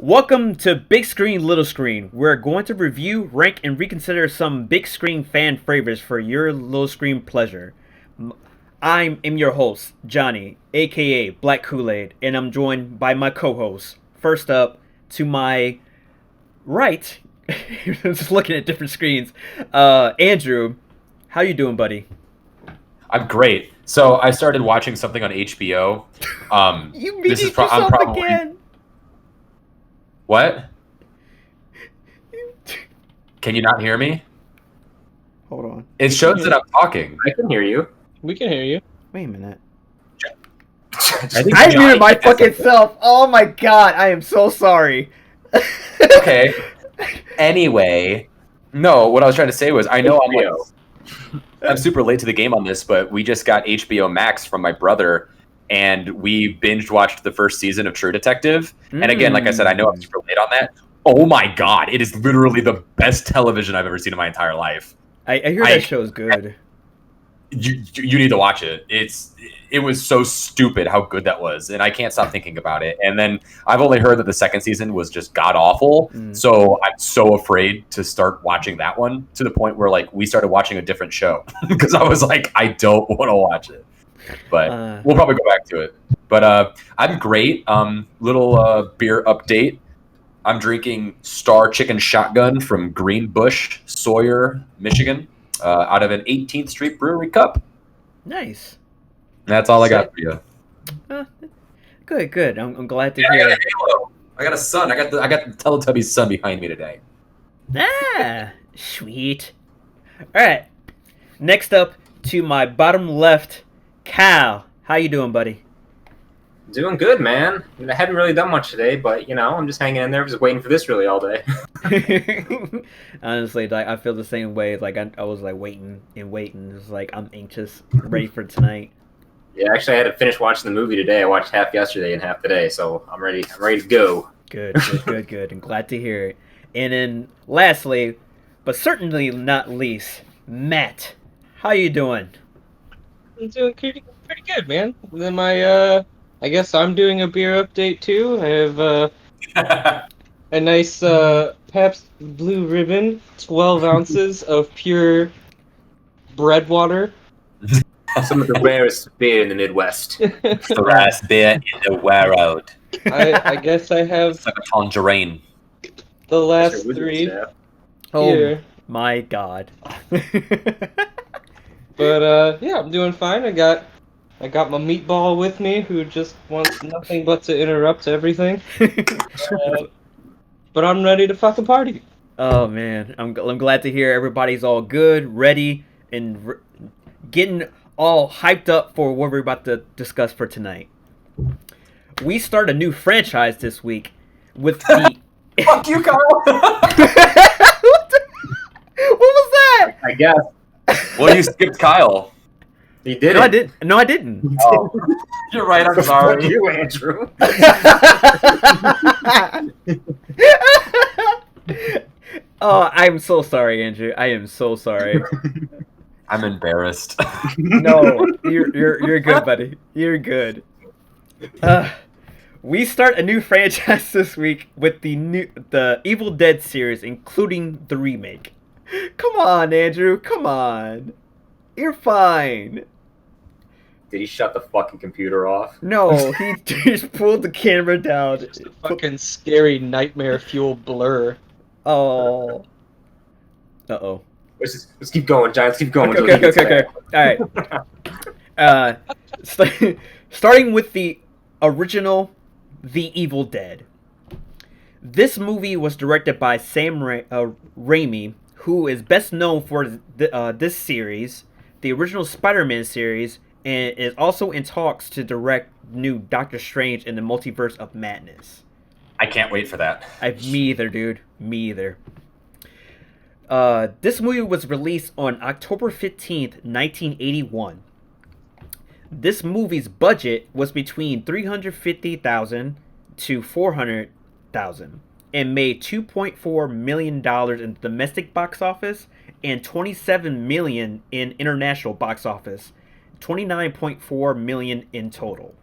Welcome to Big Screen, Little Screen. We're going to review, rank, and reconsider some big screen fan favorites for your little screen pleasure. I am your host, Johnny, aka Black Kool-Aid, and I'm joined by my co-host. First up, to my right, just looking at different screens, Andrew. How you doing, buddy? I'm great. So I started watching something on HBO. You This is yourself I'm probably again. What? Can you not hear me? Hold on. It shows that I'm talking. I can hear you. We can hear you. Wait a minute. I muted my fucking self. Oh my god, I am so sorry. Okay. Anyway, no, what I was trying to say was I know I'm super late to the game on this, but we just got HBO Max from my brother, and we binge watched the first season of True Detective. And again, like I said, I know I'm super late on that. Oh my god, it is literally the best television I've ever seen in my entire life. I hear that show's good. You need to watch it. It was so stupid how good that was, and I can't stop thinking about it. And then I've only heard that the second season was just god awful, so I'm so afraid to start watching that one, to the point where like we started watching a different show because I was like, I don't want to watch it. But we'll probably go back to it. But I'm great. Little beer update. I'm drinking Star Chicken Shotgun from Green Bush, Sawyer, Michigan, out of an 18th Street Brewery cup. Nice. And that's all I got for you. Good. I'm glad to hear. I got a son. I got the Teletubbies son behind me today. Ah, sweet. All right. Next up, to my bottom left, Cal. How you doing, buddy? Doing good, man. I haven't really done much today, but I'm just hanging in there, just waiting for this really all day. Honestly, like I feel the same way. Like I was like waiting. It's like I'm anxious, ready for tonight. Yeah, actually, I had to finish watching the movie today. I watched half yesterday and half today, so I'm ready. I'm ready to go. Good. I'm glad to hear it. And then, lastly, but certainly not least, Matt. How you doing? I'm doing pretty good, man. And then my I guess I'm doing a beer update too. I have a nice Pabst Blue Ribbon, 12 ounces of pure bread water. Some of the rarest beer in the Midwest. The last beer in the world. I guess I have It's like a tangerine. the last three Oh here. my god. But yeah, I'm doing fine. I got my meatball with me, who just wants nothing but to interrupt everything. But I'm ready to fucking party. Oh man, I'm glad to hear everybody's all good, ready, and getting all hyped up for what we're about to discuss for tonight. We start a new franchise this week with the. Fuck you, Kyle. What was that? I guess. Well, you skipped Kyle. He did No, it. I didn't. No, I didn't. Oh, you're right. I'm Fuck sorry. you, Andrew. Oh, I'm so sorry, Andrew. I am so sorry. I'm embarrassed. No, you're good, buddy. You're good. We start a new franchise this week with the Evil Dead series, including the remake. Come on, Andrew. Come on. You're fine. Did he shut the fucking computer off? No, he just pulled the camera down. Just a fucking scary nightmare fuel blur. Oh. Uh-oh. Let's keep going, Giants. Keep going. Okay. All right. Starting with the original The Evil Dead. This movie was directed by Sam Raimi, who is best known for this series, the original Spider-Man series, and is also in talks to direct new Doctor Strange in the Multiverse of Madness. I can't wait for that. Me either, dude. Me either. This movie was released on October 15th, 1981. This movie's budget was between $350,000 to $400,000 and made $2.4 million in domestic box office and $27 million in international box office, $29.4 million in total.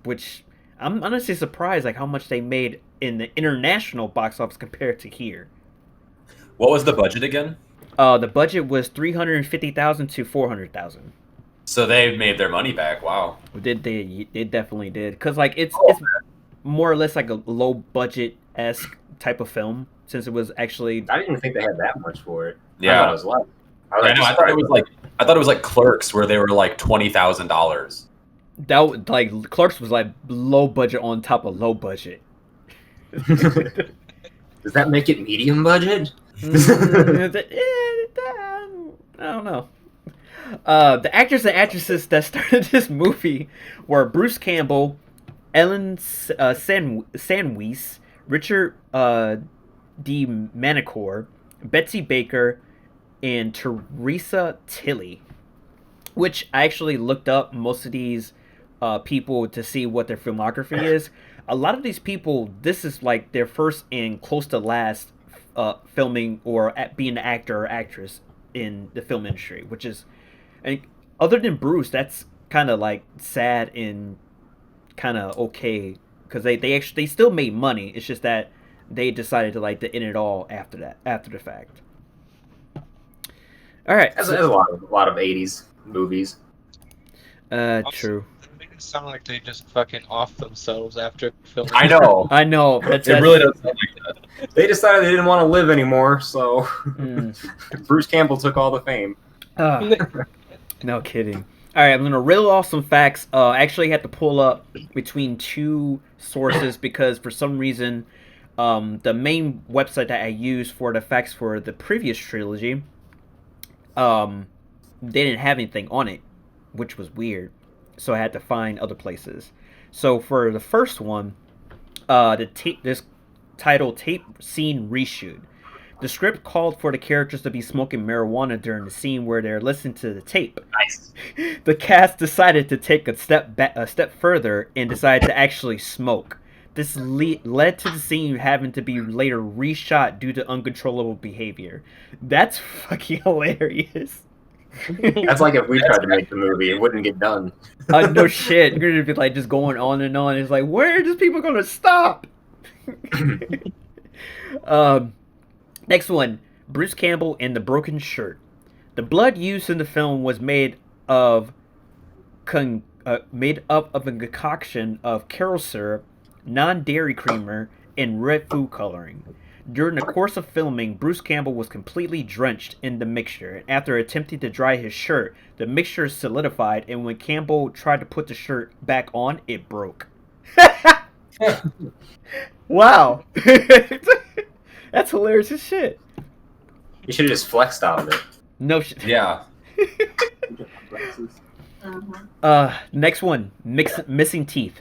Which I'm honestly surprised like how much they made in the international box office compared to here. What was the budget again? The budget was 350,000 to 400,000. So they made their money back. Wow. They definitely did, because like it's more or less like a low budget esque type of film, since it was actually. I didn't think they had that much for it. Yeah. I thought it was less. I thought it was like Clerks, where they were like $20,000. That like Clerks was like low budget on top of low budget. Does that make it medium budget? I don't know. The actors and actresses that started this movie were Bruce Campbell, Ellen Sandweiss, Richard D. Manicore, Betsy Baker, and Teresa Tilly. Which I actually looked up most of these people to see what their filmography is. A lot of these people, this is like their first and close to last filming or being an actor or actress in the film industry, which is, and other than Bruce, that's kind of like sad and kind of okay, because they still made money. It's just that they decided to like to end it all after the fact. All right, There's a lot of 80s movies. True. They make it sound like they just fucking off themselves after filming. I know. I know. It really does sound like that. They decided they didn't want to live anymore, so Bruce Campbell took all the fame. No kidding. All right, I'm gonna reel off some facts. I actually had to pull up between two sources because for some reason, the main website that I used for the facts for the previous trilogy, they didn't have anything on it, which was weird. So I had to find other places. So for the first one, this titled Tape Scene Reshoot. The script called for the characters to be smoking marijuana during the scene where they're listening to the tape. Nice. The cast decided to take a step further and decided to actually smoke. This led to the scene having to be later reshot due to uncontrollable behavior. That's fucking hilarious. That's like if we tried to make the movie, it wouldn't get done. No shit. You're gonna be like just going on and on. It's like, where are these people gonna stop? Next one, Bruce Campbell and the Broken Shirt. The blood used in the film was made up of a concoction of Carol syrup, non-dairy creamer, and red food coloring. During the course of filming, Bruce Campbell was completely drenched in the mixture. After attempting to dry his shirt, the mixture solidified, and when Campbell tried to put the shirt back on, it broke. Wow. That's hilarious as shit. You should have just flexed out of it. No shit. Yeah. Next one, missing teeth.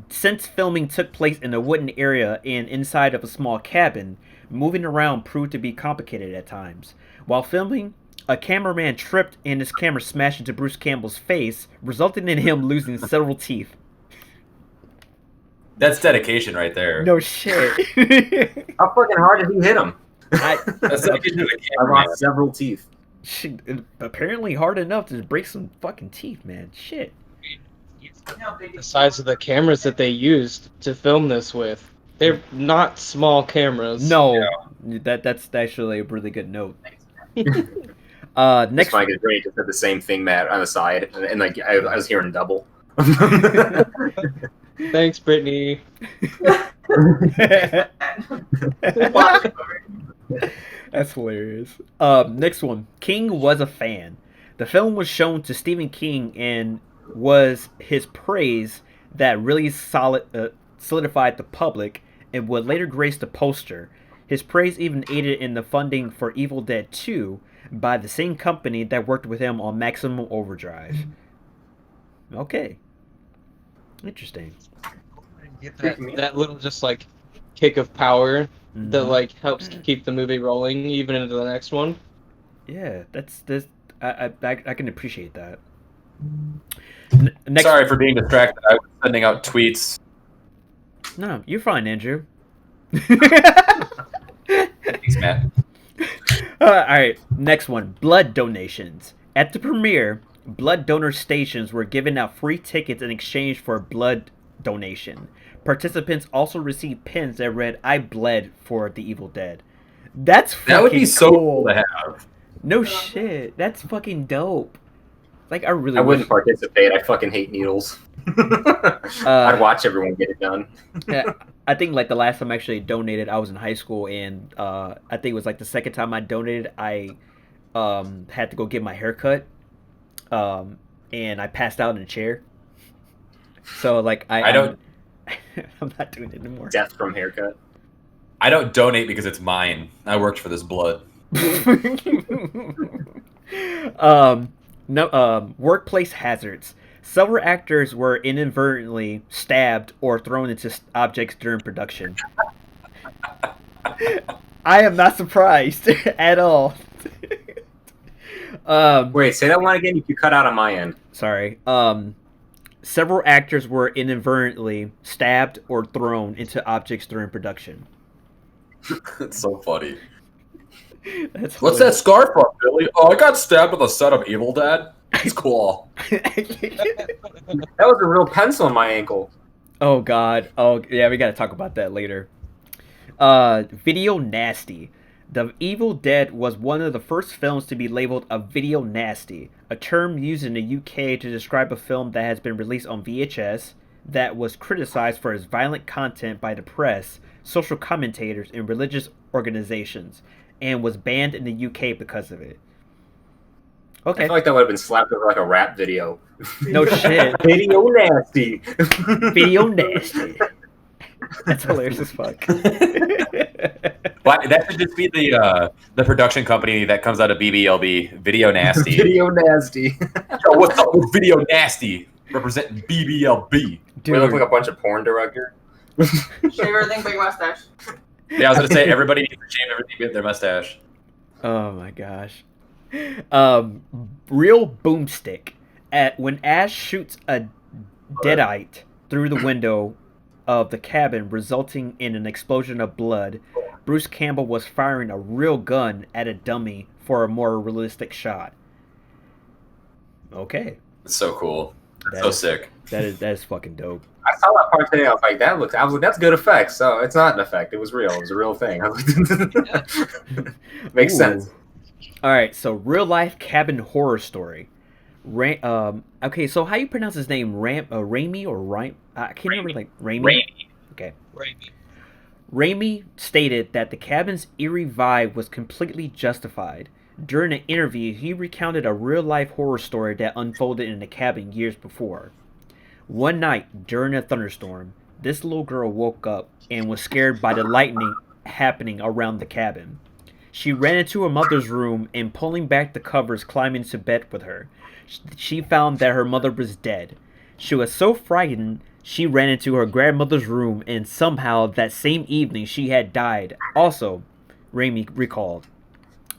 Since filming took place in a wooden area and inside of a small cabin, moving around proved to be complicated at times. While filming, a cameraman tripped and his camera smashed into Bruce Campbell's face, resulting in him losing several teeth. That's dedication right there. No shit. How fucking hard did he hit him? That's dedication to the I camera. lost several teeth. Shit, apparently hard enough to break some fucking teeth, man. Shit. The size of the cameras that they used to film this with, they're not small cameras. No, that's actually a really good note. Next Next Mike is great. Just said the same thing, Matt, on the side, and like I was hearing double. Thanks, Brittany. That's hilarious. Next one. King was a fan. The film was shown to Stephen King and was his praise that really solidified the public and would later grace the poster. His praise even aided in the funding for Evil Dead 2 by the same company that worked with him on Maximum Overdrive. Okay. Interesting. Get that little just like kick of power that like helps to keep the movie rolling even into the next one. Yeah, that's I can appreciate that. Sorry for being distracted. I was sending out tweets. No, you're fine, Andrew. Thanks, Matt. Alright, next one. Blood donations. At the premiere, blood donor stations were giving out free tickets in exchange for blood donation. Participants also received pins that read "I bled for the Evil Dead." That's fucking That would be so cool. cool to have. No shit. That's fucking dope. Like I really I wish. wouldn't participate. I fucking hate needles. I'd watch everyone get it done. Yeah, I think like the last time I actually donated, I was in high school, and I think it was like the second time I donated, I had to go get my hair cut, and I passed out in a chair. So like I don't. I'm not doing it anymore. Death from haircut. I don't donate because it's mine. I worked for this blood. Workplace hazards. Several actors were inadvertently stabbed or thrown into objects during production. I am not surprised at all. Wait, say that one again. You cut out on my end. Sorry. Several actors were inadvertently stabbed or thrown into objects during production. It's so funny. That's What's that scar from, Billy? Oh, I got stabbed with a set of Evil Dead. It's cool. That was a real pencil in my ankle. Oh God. Oh yeah, we gotta talk about that later. Video nasty. The Evil Dead was one of the first films to be labeled a video nasty, a term used in the UK to describe a film that has been released on VHS that was criticized for its violent content by the press, social commentators, and religious organizations, and was banned in the UK because of it. Okay. I feel like that would have been slapped over like a rap video. No shit. Video nasty. Video nasty. That's hilarious as fuck. But that should just be the production company that comes out of BBLB, Video Nasty. Video nasty. Yo, what's up with Video Nasty? Representing BBLB. We look like a bunch of porn director. Shave everything, big mustache. Yeah, I was gonna say everybody needs to shave everything but their mustache. Oh my gosh. Real boomstick. When Ash shoots a deadite through the window of the cabin, resulting in an explosion of blood, Bruce Campbell was firing a real gun at a dummy for a more realistic shot. Okay. It's so cool. It's so sick. That is fucking dope. I saw that part today. I was like, I was like, that's good effects. So it's not an effect. It was real. It was a real thing. I was like, makes Ooh. sense. All right, so real life cabin horror story. Okay, so how you pronounce his name? Raimi or Raimi? I can't remember. Like Raimi. Raimi. Okay. Raimi. Raimi stated that the cabin's eerie vibe was completely justified. During an interview, he recounted a real-life horror story that unfolded in the cabin years before. One night, during a thunderstorm, this little girl woke up and was scared by the lightning happening around the cabin. She ran into her mother's room and, pulling back the covers, climbed into bed with her. She found that her mother was dead. She was so frightened, she ran into her grandmother's room, and somehow that same evening she had died. Also, Raimi recalled,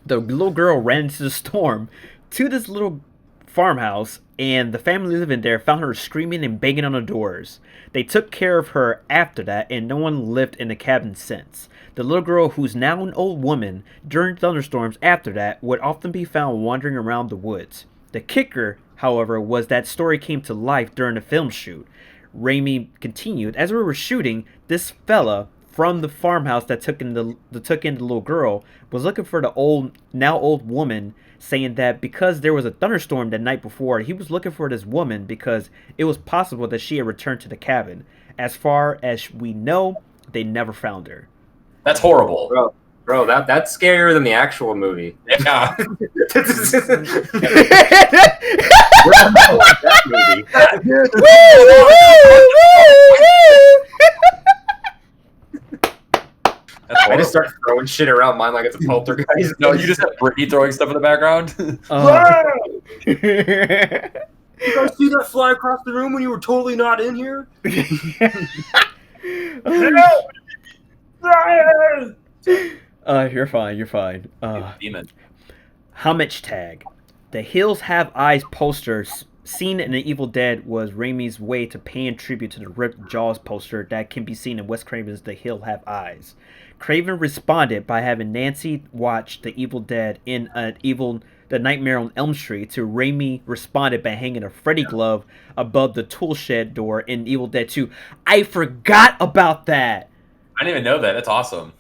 the little girl ran into the storm to this little farmhouse, and the family living there found her screaming and banging on the doors. They took care of her after that, and no one lived in the cabin since. The little girl, who's now an old woman, during thunderstorms after that, would often be found wandering around the woods. The kicker, however, was that story came to life during the film shoot. Raimi continued, as we were shooting, this fella from the farmhouse that took in the little girl was looking for the now old woman, saying that because there was a thunderstorm the night before, he was looking for this woman because it was possible that she had returned to the cabin. As far as we know, they never found her. That's horrible. Bro, that's scarier than the actual movie. Yeah. That movie. I just start throwing shit around mine like it's a poltergeist. No, you just have Brittany throwing stuff in the background. You guys see that fly across the room when you were totally not in here? You're fine. You're fine. Demon. Homage tag. The Hills Have Eyes posters seen in The Evil Dead was Raimi's way to paying tribute to the ripped Jaws poster that can be seen in Wes Craven's The Hills Have Eyes. Craven responded by having Nancy watch The Evil Dead in an Evil The Nightmare on Elm Street to Raimi responded by hanging a Freddy glove above the tool shed door in Evil Dead 2. I forgot about that. I didn't even know that. That's awesome.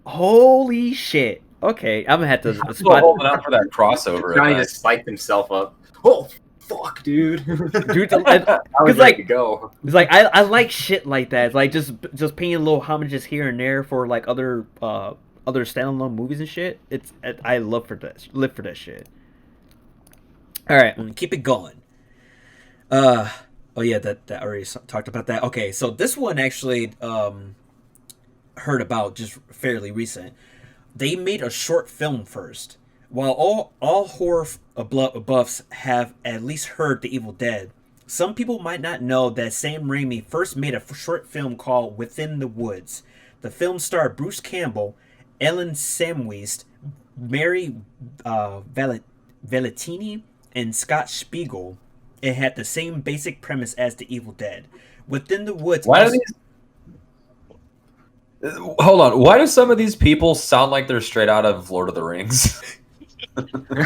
Holy shit. Okay, I'm gonna have to I'm still holding out for that crossover. Johnny just spiked himself up. Oh, fuck, dude. Dude, I was like, ready to go. It's like I like shit like that. It's like just paying little homages here and there for like other standalone movies and shit. I live for that shit. All right, I'm gonna keep it going. Oh yeah, that I already talked about that. Okay, so this one actually heard about just fairly recent. They made a short film first. While all horror buffs have at least heard The Evil Dead, some people might not know that Sam Raimi first made a short film called Within the Woods. The film starred Bruce Campbell, Ellen Samwist, Mary Valentini, and Scott Spiegel. It had the same basic premise as The Evil Dead. Within the Woods... Why do these... Hold on. Why do some of these people sound like they're straight out of Lord of the Rings?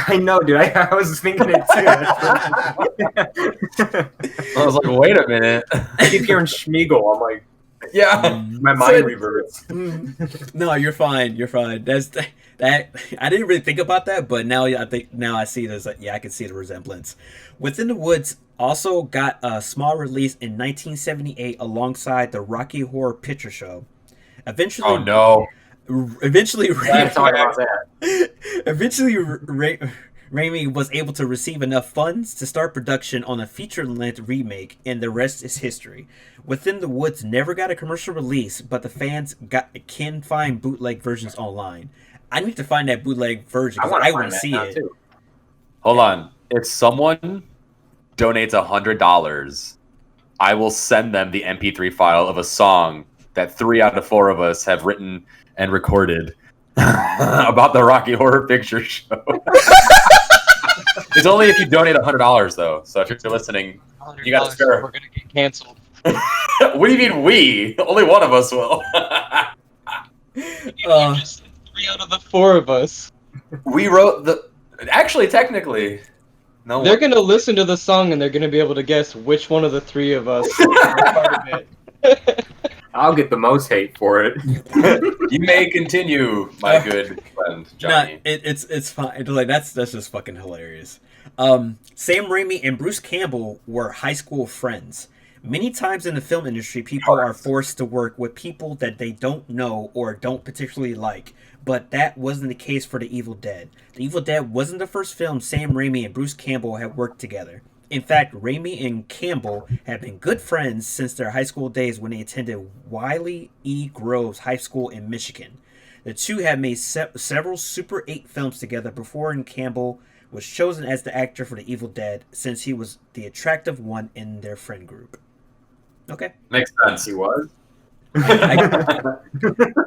I know, dude. I was thinking it too. I was like, wait a minute. I keep hearing Schmiegel. I'm like, yeah, my mind reverts. No, you're fine. You're fine. That. I didn't really think about that, but now I see there's I can see the resemblance. Within the Woods also got a small release in 1978 alongside the Rocky Horror Picture Show. Eventually, oh no. Eventually, Raimi Raimi was able to receive enough funds to start production on a feature-length remake, and the rest is history. Within the Woods never got a commercial release, but the fans can find bootleg versions online. I need to find that bootleg version because I want to see it. Too. Hold on. If someone donates $100, I will send them the MP3 file of a song that 3 out of 4 of us have written and recorded about the Rocky Horror Picture Show. It's only if you donate $100 though. So if you're listening, you got to spare. We're gonna get canceled. What do you mean we? Only one of us will. Just 3 out of the 4 of us. We wrote the. Actually, technically, no. They're gonna listen to the song and they're gonna be able to guess which one of the 3 of us are part of it. I'll get the most hate for it. You may continue, my good friend Johnny. No, it's fine. Like that's just fucking hilarious. Sam Raimi and Bruce Campbell were high school friends. Many times in the film industry, people are forced to work with people that they don't know or don't particularly like. But that wasn't the case for The Evil Dead. The Evil Dead wasn't the first film Sam Raimi and Bruce Campbell had worked together. In fact, Raimi and Campbell have been good friends since their high school days when they attended Wiley E. Groves High School in Michigan. The two have made several Super 8 films together before, and Campbell was chosen as the actor for The Evil Dead since he was the attractive one in their friend group. Okay. Makes sense. He was.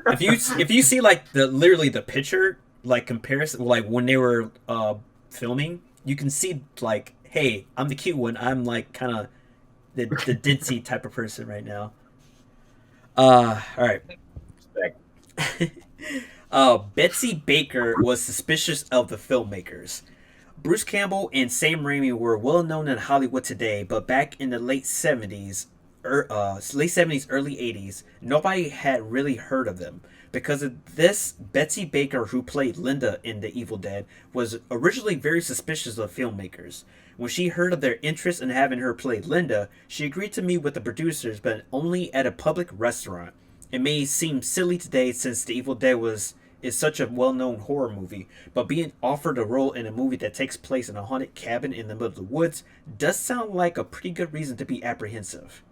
If you see like literally the picture like comparison, like when they were filming, you can see like, hey, I'm the cute one. I'm like kind of the ditzy type of person right now. All right. Betsy Baker was suspicious of the filmmakers. Bruce Campbell and Sam Raimi were well known in Hollywood today, but back in the late 70s, early 80s, nobody had really heard of them. Because of this, Betsy Baker, who played Linda in The Evil Dead, was originally very suspicious of filmmakers. When she heard of their interest in having her play Linda, she agreed to meet with the producers, but only at a public restaurant. It may seem silly today since The Evil Dead is such a well-known horror movie, but being offered a role in a movie that takes place in a haunted cabin in the middle of the woods does sound like a pretty good reason to be apprehensive.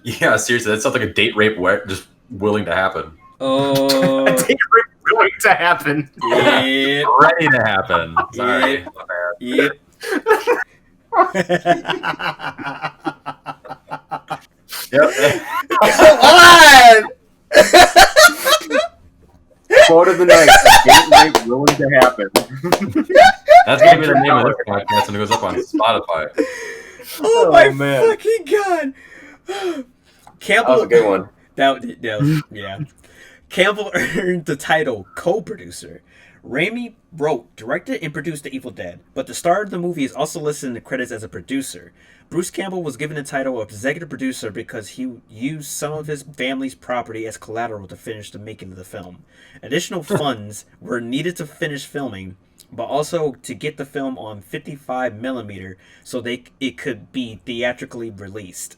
Yeah, seriously, that sounds like a date rape just willing to happen. Oh, A date rape willing to happen. Yeah. Ready to happen. Sorry. Yep. Yep. Come on! Quote of the night: a date rape willing to happen. That's gonna be the name of this podcast when it goes up on Spotify. Oh my man. fucking god! Campbell, That was a good one. Yeah. Campbell earned the title co-producer. Raimi wrote, directed, and produced The Evil Dead, but the star of the movie is also listed in the credits as a producer. Bruce Campbell was given the title of executive producer because he used some of his family's property as collateral to finish the making of the film. Additional funds were needed to finish filming, but also to get the film on 55mm so it could be theatrically released.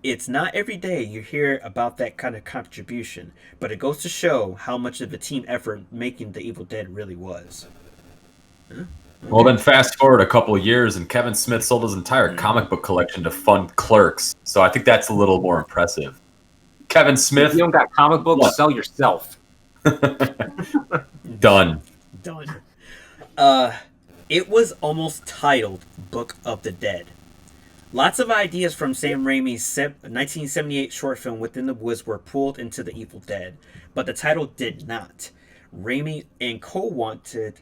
It's not every day you hear about that kind of contribution, but it goes to show how much of a team effort making The Evil Dead really was. Huh? Okay. Well, then fast forward a couple of years, and Kevin Smith sold his entire comic book collection to fund Clerks. So I think that's a little more impressive. Kevin Smith. If you don't got comic books, sell yourself. Done. It was almost titled Book of the Dead. Lots of ideas from Sam Raimi's 1978 short film Within the Woods were pulled into The Evil Dead, but the title did not. Raimi and Co wanted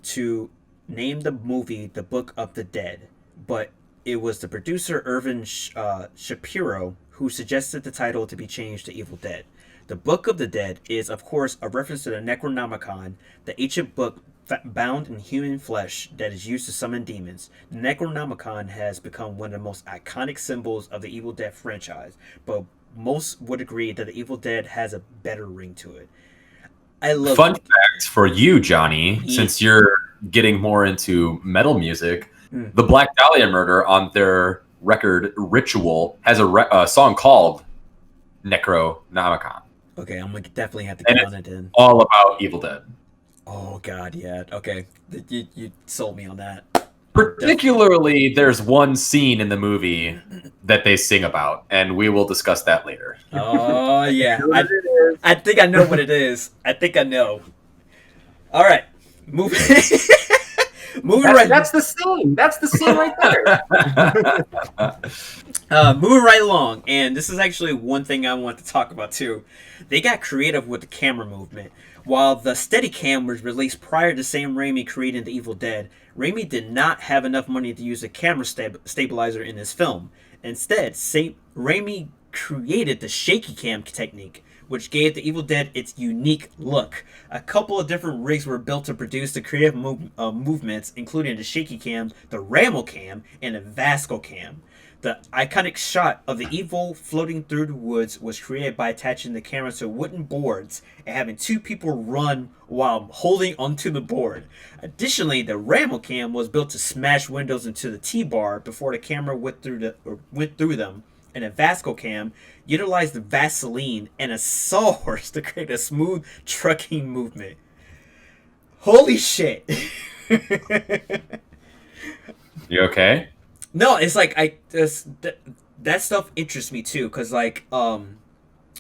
to name the movie The Book of the Dead, but it was the producer Irvin Shapiro who suggested the title to be changed to Evil Dead. The Book of the Dead is, of course, a reference to the Necronomicon, the ancient book bound in human flesh that is used to summon demons. The Necronomicon has become one of the most iconic symbols of the Evil Dead franchise, but most would agree that the Evil Dead has a better ring to it. Fun fact for you, Johnny, since you're getting more into metal music, the Black Dahlia Murder on their record Ritual has a song called Necronomicon. Okay, I'm gonna definitely have to get on it then. All about Evil Dead. Oh god, yeah. Okay, you sold me on that. Particularly, there's one scene in the movie that they sing about, and we will discuss that later. Oh yeah, I think I know what it is. I think I know. All right, moving right. That's the scene. That's the scene right there. Moving right along, and this is actually one thing I want to talk about too. They got creative with the camera movement. While the Steadicam was released prior to Sam Raimi creating The Evil Dead, Raimi did not have enough money to use a camera stabilizer in his film. Instead, Raimi created the shaky cam technique, which gave The Evil Dead its unique look. A couple of different rigs were built to produce the creative movements, including the shaky cam, the Ramel cam, and the Vasco cam. The iconic shot of the evil floating through the woods was created by attaching the camera to wooden boards and having two people run while holding onto the board. Additionally, the Ramel cam was built to smash windows into the T-bar before the camera went through them. And a Vasco cam utilized the Vaseline and a sawhorse to create a smooth trucking movement. Holy shit! You okay? No, it's like that stuff interests me too, cause like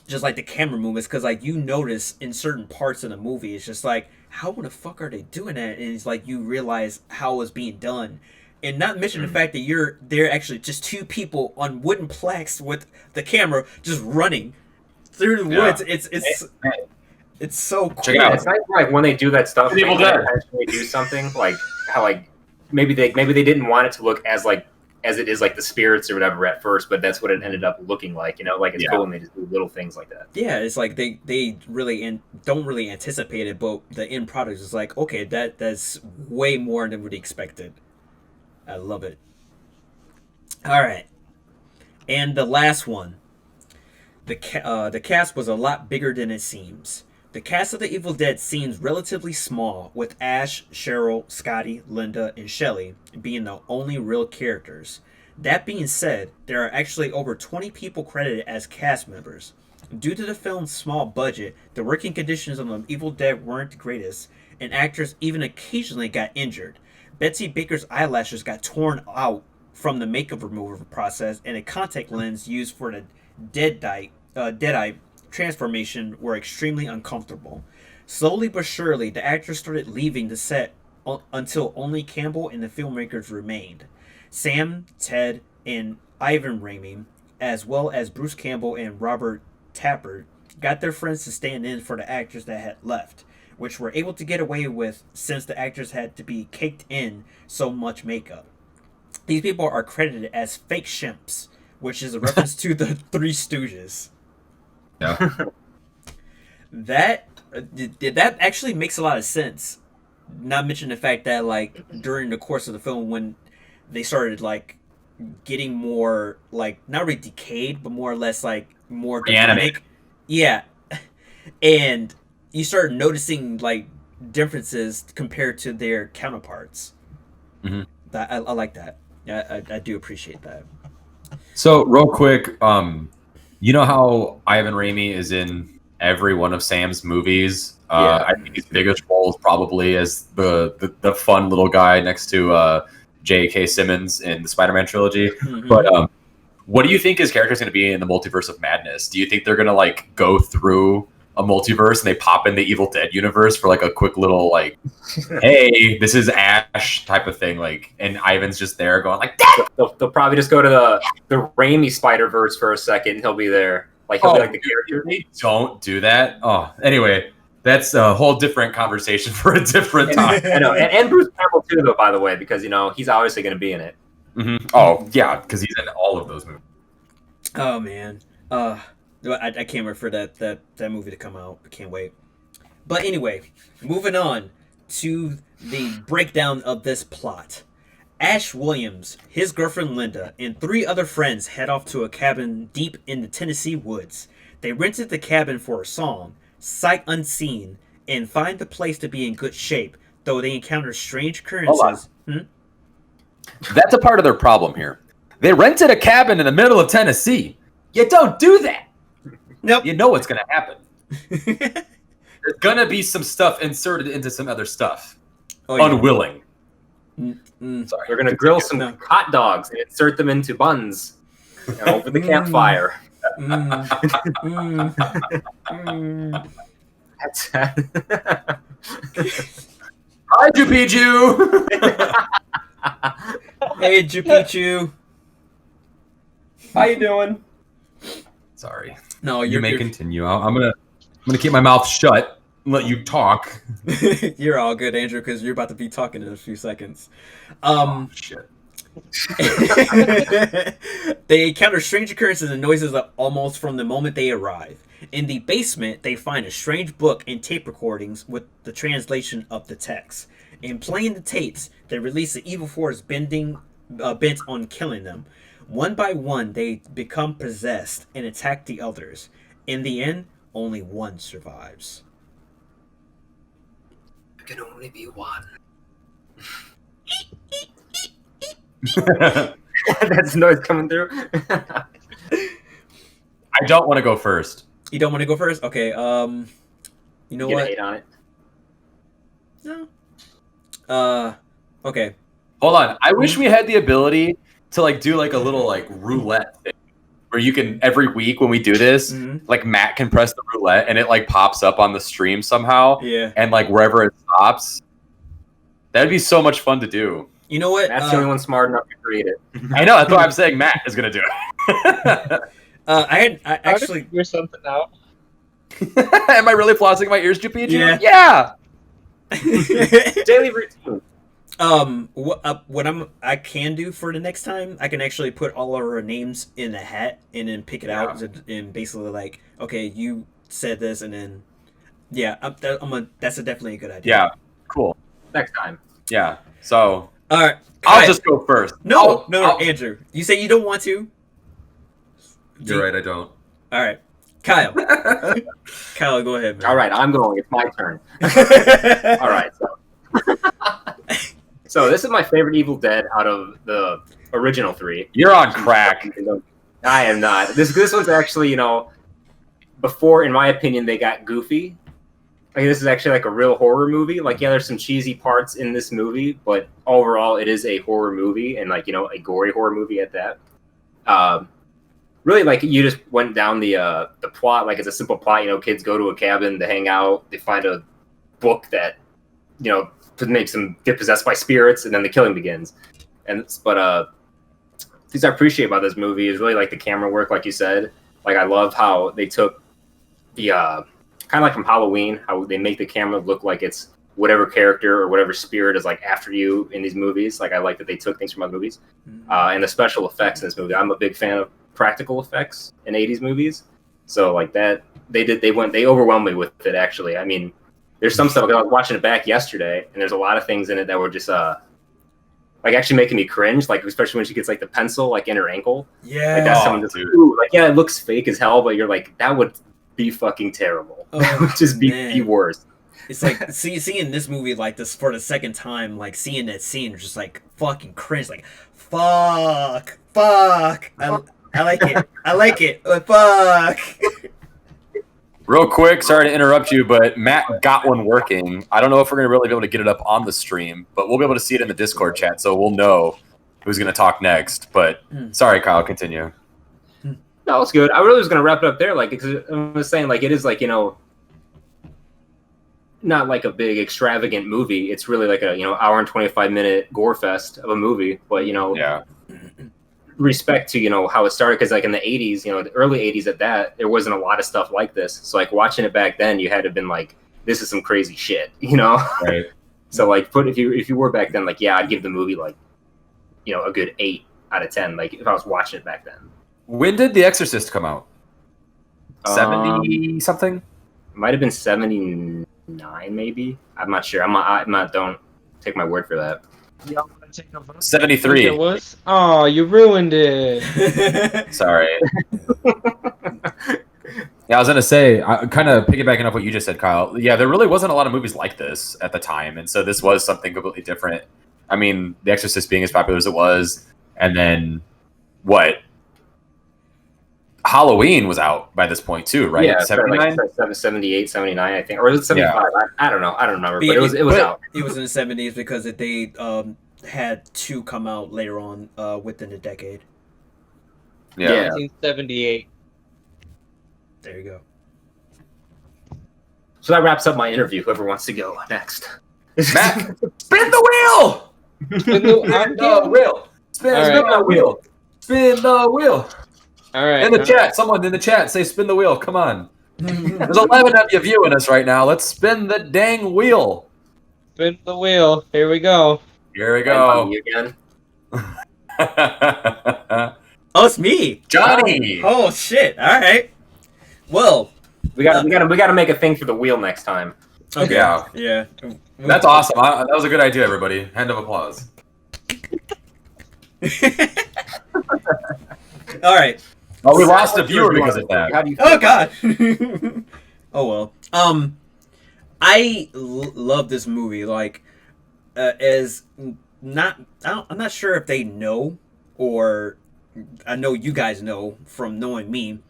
just like the camera movements, cause like you notice in certain parts of the movie, it's just like how the fuck are they doing that? And it's like you realize how it's being done, and not mention the fact that they're actually just two people on wooden planks with the camera just running through the woods. It's so cool. Check it out. It's nice like when they do that stuff. They intentionally do something like how like maybe they didn't want it to look as it is like the spirits or whatever at first, but that's what it ended up looking like. You know, like it's cool when they just do little things like that. Yeah, it's like they really don't really anticipate it, but the end product is like, okay, that's way more than we expected. I love it. All right, and the last one, the cast was a lot bigger than it seems. The cast of The Evil Dead seems relatively small, with Ash, Cheryl, Scotty, Linda, and Shelley being the only real characters. That being said, there are actually over 20 people credited as cast members. Due to the film's small budget, the working conditions on The Evil Dead weren't the greatest, and actors even occasionally got injured. Betsy Baker's eyelashes got torn out from the makeup removal process, and a contact lens used for the Deadeye transformation were extremely uncomfortable. Slowly but surely, the actors started leaving the set until only Campbell and the filmmakers remained. Sam, Ted, and Ivan Raimi, as well as Bruce Campbell and Robert Tapper, got their friends to stand in for the actors that had left, which were able to get away with since the actors had to be caked in so much makeup. These people are credited as fake shimps, which is a reference to the Three Stooges. Yeah. That actually makes a lot of sense. not mention the fact that like during the course of the film when they started like getting more like not really decayed but more or less like more demonic. Yeah. And you start noticing like differences compared to their counterparts. Mm-hmm. I like that. Yeah, I do appreciate that. So real quick, you know how Ivan Raimi is in every one of Sam's movies? I think his biggest role is probably as the fun little guy next to J.K. Simmons in the Spider-Man trilogy. Mm-hmm. But what do you think his character is going to be in the Multiverse of Madness? Do you think they're going to like go through a multiverse and they pop in the Evil Dead universe for like a quick little like, hey, this is Ash type of thing, like, and Ivan's just there going like, they'll probably just go to the Raimi Spider-Verse for a second. And he'll be there, like he'll be like the character. They don't do that. Oh, anyway, that's a whole different conversation for a different time. I know, and Bruce Campbell too, though, by the way, because you know he's obviously going to be in it. Mm-hmm. Oh yeah, because he's in all of those movies. Oh man, I can't wait for that movie to come out. I can't wait. But anyway, moving on to the breakdown of this plot. Ash Williams, his girlfriend Linda, and 3 other friends head off to a cabin deep in the Tennessee woods. They rented the cabin for a song, sight unseen, and find the place to be in good shape, though they encounter strange occurrences. That's a part of their problem here. They rented a cabin in the middle of Tennessee. You don't do that. Nope. You know what's going to happen. There's going to be some stuff inserted into some other stuff. Oh, unwilling. Sorry. They're going to grill some hot dogs and insert them into buns over the campfire. Hi, Jupichu. Hey, Jupichu. How you doing? Sorry. No, you may continue. I'm gonna keep my mouth shut and let you talk. You're all good, Andrew, because you're about to be talking in a few seconds. Shit. They encounter strange occurrences and noises almost from the moment they arrive. In the basement, they find a strange book and tape recordings with the translation of the text. In playing the tapes, they release the evil force bent on killing them. One by one, they become possessed and attack the others. In the end, only one survives. There can only be one. That's noise coming through. I don't want to go first. You don't want to go first? Okay, you know what? Hate on it. No. Okay. Hold on. I wish we had the ability to like do like a little like roulette thing where you can every week when we do this, like Matt can press the roulette and it like pops up on the stream somehow. Yeah. And like wherever it stops. That'd be so much fun to do. You know what? Matt's the only one smart enough to create it. I know. That's why I'm saying Matt is gonna do it. I actually figure something out. Am I really flossing my ears, Jupichu? Yeah. Daily routine. What I can do for the next time, I can actually put all of our names in a hat and then pick it out and basically like, okay, you said this, and then that's definitely a good idea. Yeah, cool. Next time. Yeah. So. All right. I'll just go first. No, Andrew. You say you don't want to. You're right. I don't. All right, Kyle. Kyle, go ahead, man. All right, I'm going. It's my turn. All right. So this is my favorite Evil Dead out of the original 3. You're on crack. I am not. This one's actually, before, in my opinion, they got goofy. Like, this is actually like a real horror movie. Like, yeah, there's some cheesy parts in this movie, but overall, it is a horror movie and like, a gory horror movie at that. Really, like, you just went down the plot. Like, it's a simple plot. Kids go to a cabin to hang out. They find a book that, makes them get possessed by spirits, and then the killing begins. But things I appreciate about this movie is really like the camera work, like you said. Like, I love how they took the kind of like from Halloween, how they make the camera look like it's whatever character or whatever spirit is like after you in these movies. Like, I like that they took things from other movies, and the special effects in this movie. I'm a big fan of practical effects in 80s movies, so like that they overwhelmed me with it. Actually, I mean, there's some stuff. I was watching it back yesterday, and there's a lot of things in it that were just like actually making me cringe. Like especially when she gets like the pencil like in her ankle. Yeah. Like that's someone just like it looks fake as hell, but you're like that would be fucking terrible. That would just be the worst. It's like seeing this movie like this for the second time, like seeing that scene, just like fucking cringe. Like fuck. I like it. Fuck. Real quick, sorry to interrupt you, but Matt got one working. I don't know if we're gonna really be able to get it up on the stream, but we'll be able to see it in the Discord chat, so we'll know who's gonna talk next. But sorry, Kyle, continue. No, it's good. I really was gonna wrap it up there, like because I was saying, like it is like not like a big extravagant movie. It's really like a hour and 25-minute gore fest of a movie, but yeah. Respect to how it started, because like in the 80s, the early 80s at that, there wasn't a lot of stuff like this. So like watching it back then, you had to have been like, this is some crazy shit, Right. So like if you were back then, like I'd give the movie like a good 8 out of 10, like if I was watching it back then. When did The Exorcist come out? 70 something? Might have been 79 maybe. I'm not sure. I'm not don't take my word for that. 73. It was? Oh, you ruined it. Sorry. Yeah, I was gonna say, kind of piggybacking off what you just said, Kyle. Yeah, there really wasn't a lot of movies like this at the time, and so this was something completely different. I mean, The Exorcist being as popular as it was, and then what? Halloween was out by this point too, right? Yeah, 79? like 78, 79, I think, or was it 75? Yeah. I don't know. I don't remember, but it was out. It was in the 70s because they had two come out later on within the decade. Yeah. 1978. There you go. So that wraps up my interview. Whoever wants to go next. Matt, spin the wheel! Spin the wheel. Spin the wheel. Spin the wheel. All right. In the chat, someone in the chat say spin the wheel. Come on. There's 11 of you viewing us right now. Let's spin the dang wheel. Spin the wheel. Here we go. Here we go. You again. Oh, it's me, Johnny. Oh shit! All right. Well, we gotta make a thing for the wheel next time. Okay. Yeah. That's awesome. That was a good idea, everybody. Hand of applause. All right. Oh, we lost a viewer because of that. Oh God. Oh well. I love this movie. Like, I'm not sure if they know, or I know you guys know from knowing me.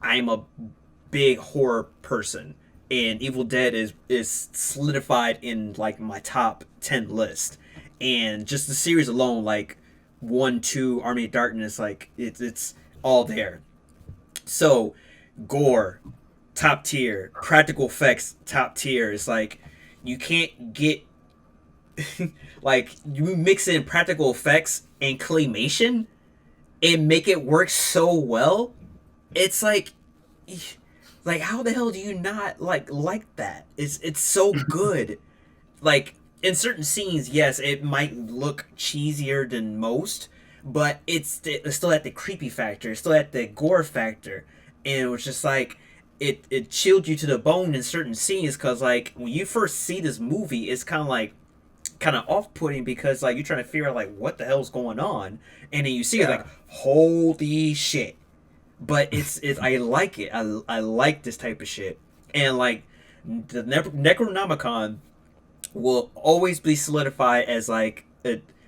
I'm a big horror person, and Evil Dead is solidified in like my top 10 list. And just the series alone, like 1, 2, Army of Darkness, like it's all there. So, gore, top tier. Practical effects, top tier. It's like you can't get like you mix in practical effects and claymation and make it work so well. It's like how the hell do you not like that? It's so good. Like in certain scenes, yes, it might look cheesier than most, but it's still at the creepy factor, it's still at the gore factor, and it was just like it chilled you to the bone in certain scenes, because like when you first see this movie, it's kind of off-putting, because like you're trying to figure out like what the hell's going on, and then you see it like holy shit. But it's I like it. I like this type of shit, and like the Necronomicon will always be solidified as like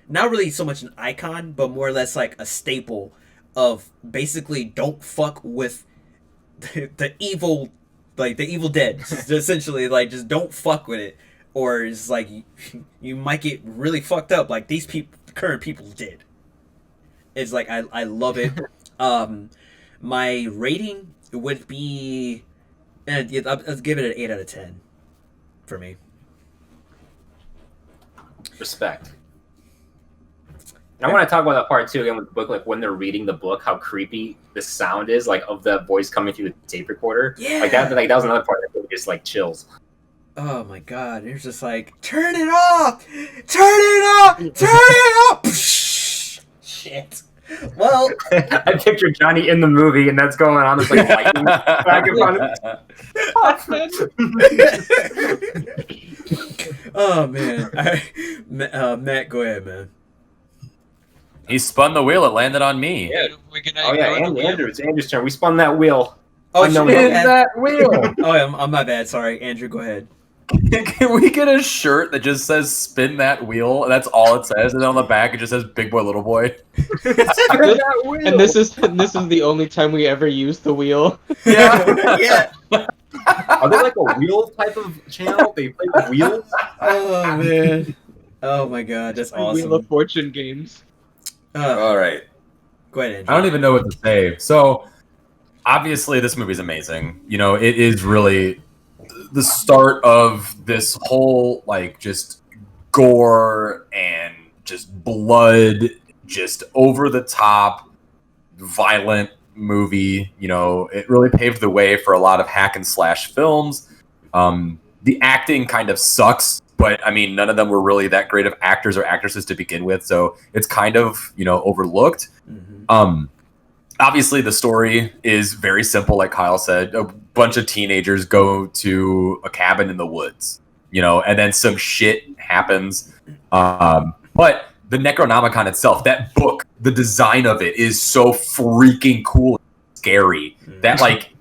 not really so much an icon, but more or less like a staple of basically don't fuck with the evil, like the Evil Dead. Essentially, like just don't fuck with it, or it's like you might get really fucked up like these current people did. It's like I love it. My rating would be, and let's give it an 8 out of 10 for me. Respect. And I want to talk about that part too again with the book, like when they're reading the book, how creepy the sound is, like of the voice coming through the tape recorder. Yeah. Like that was another part that just like chills. Oh my god, it's just like turn it off! Turn it off! Turn it off! Shit. Well, I picture Johnny in the movie, and that's going on. It's like lightning back in front of him. Oh man. Matt, go ahead, man. He spun the wheel. It landed on me. Yeah. We're gonna Oh yeah, ignore the wheel. Andrew. It's Andrew's turn. We spun that wheel. Oh, Unknowingly. shit. Spin that wheel. Oh, I'm my bad. Sorry, Andrew. Go ahead. Can we get a shirt that just says "spin that wheel"? That's all it says, and then on the back it just says "Big Boy, Little Boy." Spin that wheel. And this is the only time we ever use the wheel. Yeah. Yeah. Are they like a wheel type of channel? They play with wheels? Oh man. Oh my god, that's Wheel of awesome. Fortune games. All right. Go ahead, Andrew. I don't even know what to say. So, obviously, this movie's amazing. You know, it is really the start of this whole, like, just gore and just blood, just over the top, violent movie. You know, it really paved the way for a lot of hack and slash films. The acting kind of sucks, but I mean, none of them were really that great of actors or actresses to begin with, so it's kind of, you know, overlooked. Obviously, the story is very simple, like Kyle said. A bunch of teenagers go to a cabin in the woods, you know, and then some shit happens. But the Necronomicon itself, that book, the design of it is so freaking cool and scary that, like,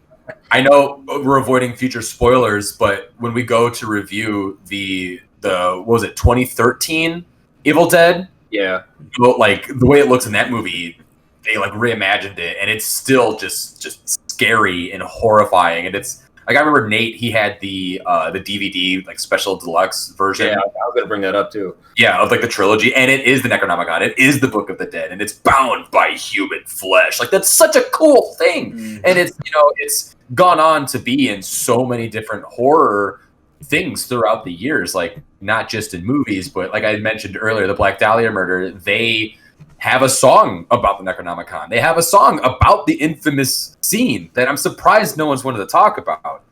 I know we're avoiding future spoilers, but when we go to review the what was it, 2013 Evil Dead? Yeah. Like, the way it looks in that movie, they like reimagined it, and it's still just scary and horrifying. And it's like, I remember Nate, he had the DVD like special deluxe version. Yeah, I was gonna bring that up too. Yeah, of like the trilogy, and it is the Necronomicon. It is the Book of the Dead, and it's bound by human flesh. Like, that's such a cool thing. And it's, you know, it's gone on to be in so many different horror things throughout the years, like not just in movies, but like I mentioned earlier, the Black Dahlia murder, they have a song about the Necronomicon. They have a song about the infamous scene that I'm surprised no one's wanted to talk about.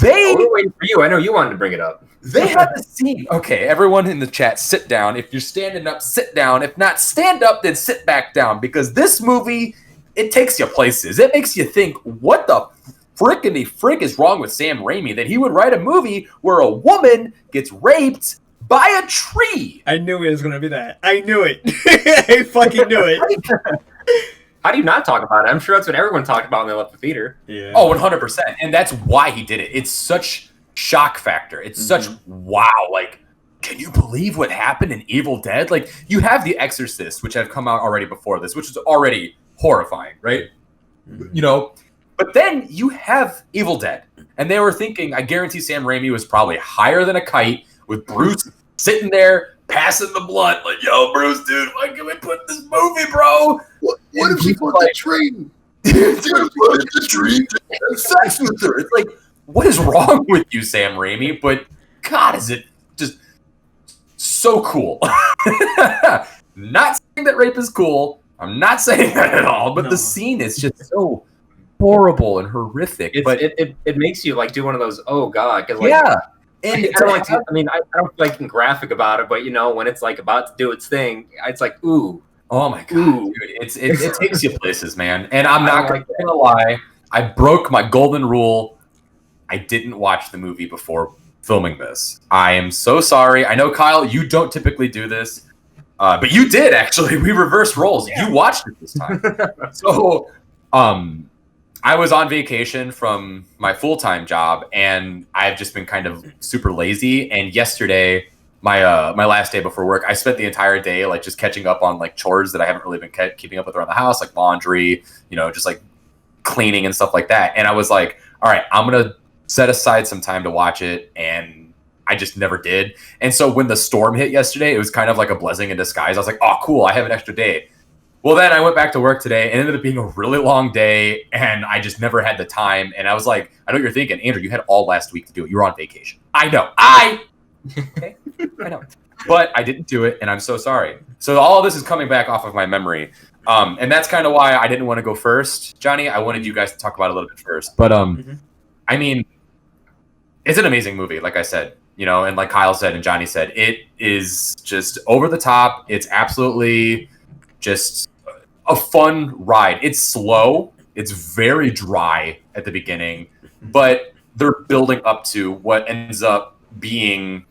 We're waiting for you. I know you wanted to bring it up. They have a scene. Okay, everyone in the chat, sit down. If you're standing up, sit down. If not, stand up, then sit back down. Because this movie, it takes you places. It makes you think, what the frickety frick is wrong with Sam Raimi that he would write a movie where a woman gets raped by a tree? I knew it was gonna be that. I knew it. I fucking knew it. How do you not talk about it? I'm sure that's what everyone talked about when they left the theater. Yeah. Oh, 100%. And that's why he did it. It's such shock factor. It's such wow. Like, can you believe what happened in Evil Dead? Like, you have The Exorcist, which have come out already before this, which is already horrifying, right? You know, but then you have Evil Dead. And they were thinking, I guarantee Sam Raimi was probably higher than a kite with Bruce sitting there passing the blunt, like, yo, Bruce, dude, why can we put this movie, bro? What if she put the tree? She's gonna put the tree. Have sex with her. It's like, what is wrong with you, Sam Raimi? But God, is it just so cool? Not saying that rape is cool. I'm not saying that at all. But the scene is just so horrible and horrific. It makes you like do one of those, oh god, because like, yeah. And I don't like to, I mean, I don't like being graphic about it, but you know, when it's like about to do its thing, it's like, ooh. Oh my god, Ooh. dude. It takes you places, man. And I'm not gonna lie, I broke my golden rule. I didn't watch the movie before filming this. I am so sorry. I know, Kyle, you don't typically do this. But you did, actually. We reversed roles. Yeah. You watched it this time. So I was on vacation from my full-time job, and I've just been kind of super lazy. And yesterday, my last day before work, I spent the entire day like just catching up on like chores that I haven't really been keeping up with around the house, like laundry, you know, just like cleaning and stuff like that. And I was like, all right, I'm gonna set aside some time to watch it, and I just never did. And so when the storm hit yesterday, it was kind of like a blessing in disguise. I was like, oh, cool, I have an extra day. Well, then I went back to work today, and it ended up being a really long day, and I just never had the time. And I was like, I know what you're thinking, Andrew, you had all last week to do it. You were on vacation. I know. Okay, I know. But I didn't do it, and I'm so sorry. So all of this is coming back off of my memory. And that's kind of why I didn't want to go first, Johnny. I wanted you guys to talk about it a little bit first. But, I mean, it's an amazing movie, like I said. You know, and like Kyle said and Johnny said, it is just over the top. It's absolutely just a fun ride. It's slow. It's very dry at the beginning, but they're building up to what ends up being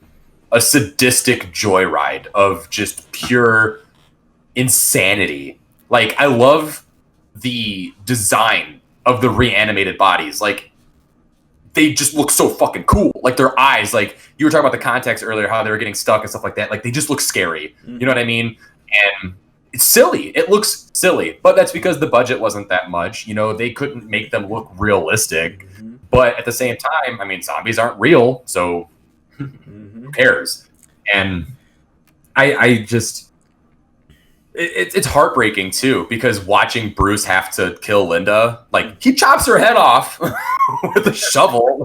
a sadistic joyride of just pure insanity. Like, I love the design of the reanimated bodies. Like, they just look so fucking cool. Like, their eyes, like, you were talking about the context earlier, how they were getting stuck and stuff like that. Like, they just look scary. You know what I mean? And it's silly. It looks silly. But that's because the budget wasn't that much. You know, they couldn't make them look realistic. But at the same time, I mean, zombies aren't real, so who cares? And I just... It's heartbreaking too, because watching Bruce have to kill Linda, like, he chops her head off with a shovel.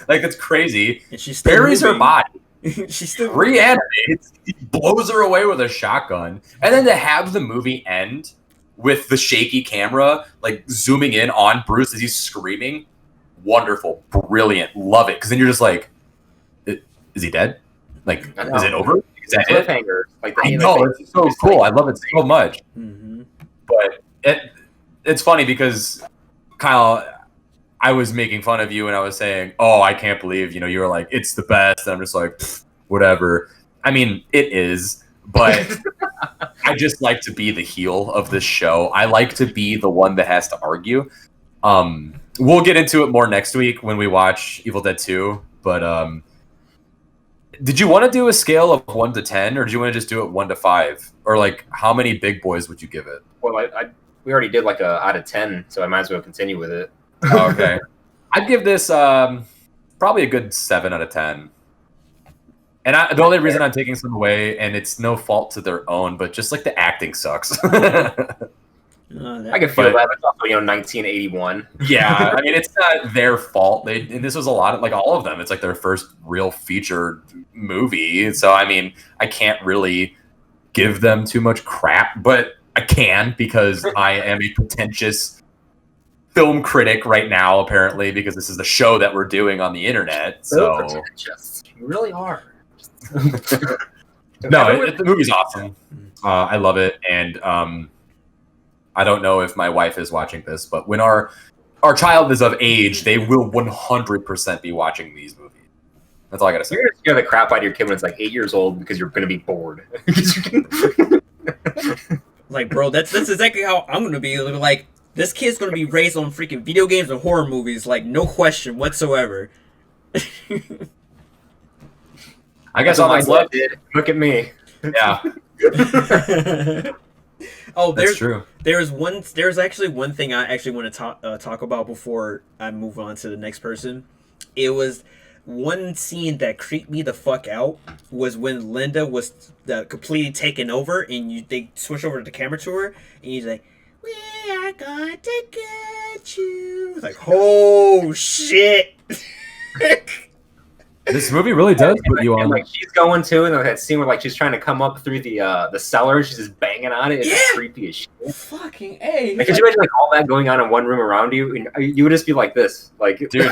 Like, that's crazy. And she buries her body. She's still Reanimates. He blows her away with a shotgun, and then to have the movie end with the shaky camera, like, zooming in on Bruce as he's screaming, wonderful, brilliant, love it. Because then you're just like, is he dead? Like, is it over? Is that cliffhanger? Like, I know, it's so cool. I love it so much. But it's funny because, Kyle, I was making fun of you and I was saying, oh, I can't believe, you were like, it's the best. And I'm just like, whatever. I mean, it is, but I just like to be the heel of this show. I like to be the one that has to argue. We'll get into it more next week when we watch Evil Dead 2, but did you want to do a scale of 1 to 10, or did you want to just do it 1 to 5? Or, like, how many big boys would you give it? Well, we already did, like, a out of 10, so I might as well continue with it. Oh, okay. I'd give this probably a good 7 out of 10. And the only reason I'm taking some away, and it's no fault to their own, but just, like, the acting sucks. I can feel that. It's also, 1981. Yeah, I mean, it's not their fault. And this was a lot of, like, all of them. It's like their first real feature movie. So, I mean, I can't really give them too much crap, but I can, because I am a pretentious film critic right now, apparently, because this is the show that we're doing on the internet. So you really are. No, the movie's awesome. I love it, and I don't know if my wife is watching this, but when our child is of age, they will 100% be watching these movies. That's all I gotta say. You're gonna scare the crap out of your kid when it's like 8 years old because you're gonna be bored. Like, bro, that's exactly how I'm gonna be. Like, this kid's gonna be raised on freaking video games and horror movies, like, no question whatsoever. I guess all that's left. Look at me. Yeah. Oh, that's true. There's actually one thing I actually want to talk about before I move on to the next person. It was one scene that creeped me the fuck out was when Linda was completely taken over, and they switch over the camera to her, and he's like, "We are going to get you." It's like, oh shit. This movie really does put you on. And, like, she's going to, and that scene where, like, she's trying to come up through the cellar, and she's just banging on it. It's just creepy as shit. Fucking A. Like, could you imagine, like, all that going on in one room around you? And you would just be like this, like, dude. You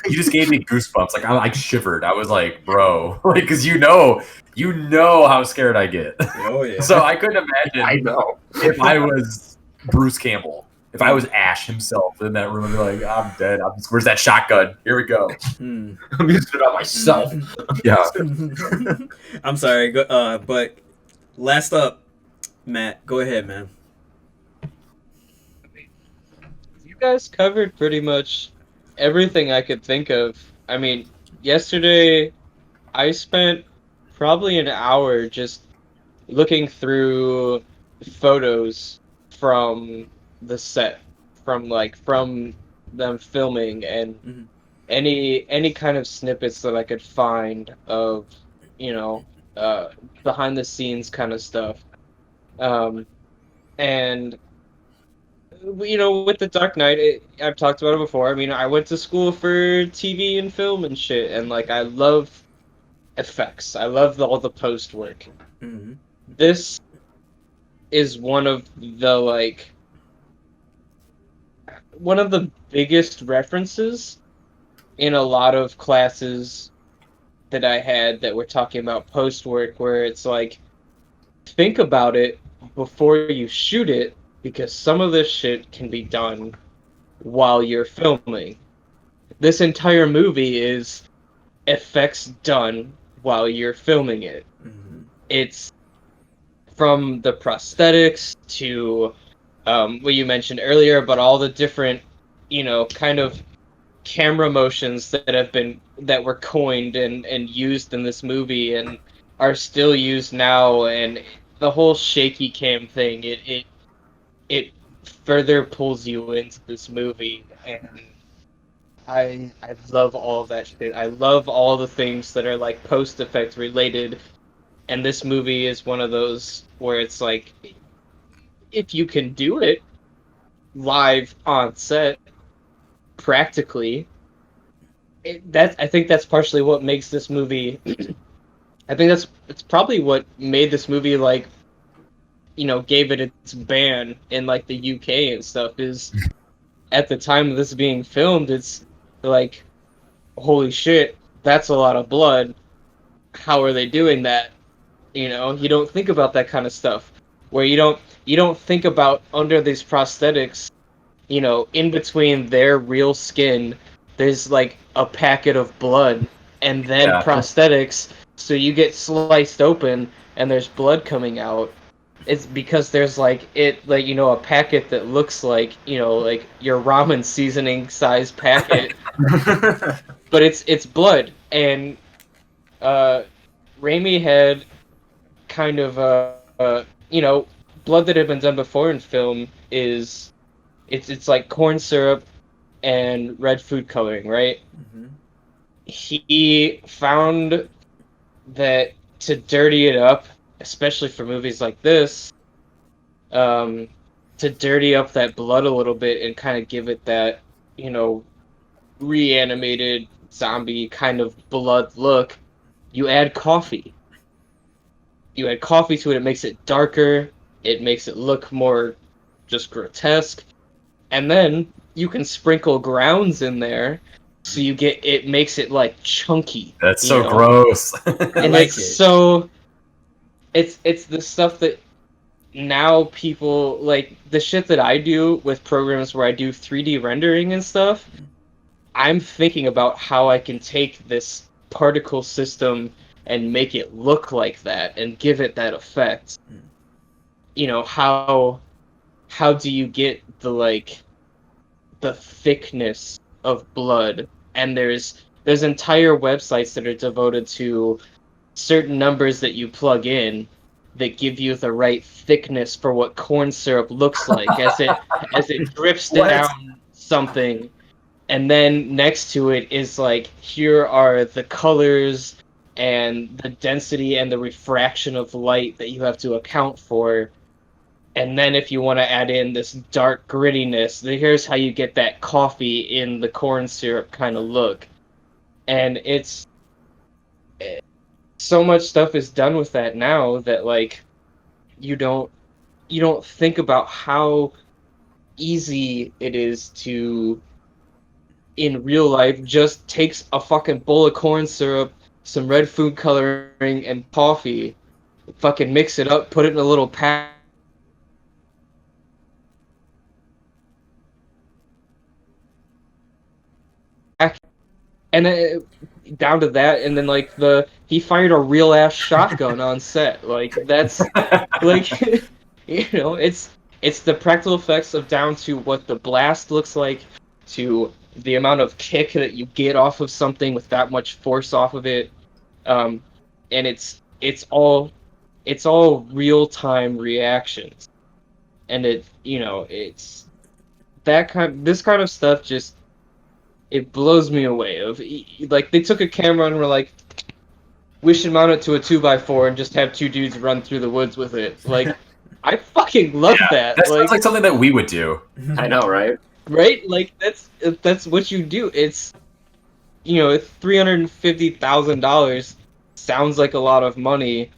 just gave me goosebumps. Like, I shivered. I was like, bro, like, because you know how scared I get. Oh yeah. So I couldn't imagine. I know if I was Bruce Campbell. If I was Ash himself in that room, I'd be like, I'm dead. Where's that shotgun? Here we go. I'm using it on myself. Yeah. I'm sorry, but last up, Matt, go ahead, man. You guys covered pretty much everything I could think of. I mean, yesterday I spent probably an hour just looking through photos from the set, from them filming, and any kind of snippets that I could find of behind the scenes kind of stuff, and with the Dark Knight, I've talked about it before. I mean, I went to school for TV and film and shit, and, like, I love effects. I love all the post work. This is one of the biggest references in a lot of classes that I had that were talking about post work, where it's like, think about it before you shoot it, because some of this shit can be done while you're filming. This entire movie is effects done while you're filming it. It's from the prosthetics to what you mentioned earlier, but all the different, kind of camera motions that were coined and used in this movie and are still used now, and the whole shaky cam thing, it further pulls you into this movie, and I love all of that shit. I love all the things that are like post effect related, and this movie is one of those where it's like, if you can do it live on set, practically, I think that's partially what makes this movie. I think it's probably what made this movie like, gave it its ban in like the UK and stuff. Is at the time of this being filmed, it's like, holy shit, that's a lot of blood. How are they doing that? You don't think about that kind of stuff. Where you don't think about under these prosthetics, in between their real skin, there's like a packet of blood, and then prosthetics, so you get sliced open and there's blood coming out. It's because there's like a packet that looks like, like your ramen seasoning size packet, but it's blood. And Raimi had kind of blood that had been done before in film is it's like corn syrup and red food coloring, right? He found that to dirty it up, especially for movies like this, to dirty up that blood a little bit and kind of give it that, reanimated zombie kind of blood look, you add coffee. You add coffee to it, it makes it darker, it makes it look more just grotesque, and then you can sprinkle grounds in there, so it makes it like chunky. That's so gross. And it's the stuff that now people like, the shit that I do with programs where I do 3D rendering and stuff. I'm thinking about how I can take this particle system and make it look like that and give it that effect. How do you get the thickness of blood? And there's entire websites that are devoted to certain numbers that you plug in that give you the right thickness for what corn syrup looks like as it drips down something. And then next to it is like, here are the colors and the density and the refraction of light that you have to account for. And then if you want to add in this dark grittiness, here's how you get that coffee in the corn syrup kind of look. And it's so much stuff is done with that now that like you don't think about how easy it is to, in real life, just takes a fucking bowl of corn syrup, some red food coloring, and coffee, fucking mix it up, put it in a little pack, and then down to that, and then like he fired a real ass shotgun on set. Like that's like it's the practical effects of down to what the blast looks like, to the amount of kick that you get off of something with that much force off of it, and it's all real time reactions, and it's this kind of stuff just, it blows me away. Like, they took a camera and were like, we should mount it to a 2x4 and just have two dudes run through the woods with it. Like, I fucking love that. That sounds like something that we would do. I know, right? Right? Like, that's what you do. It's, $350,000 sounds like a lot of money,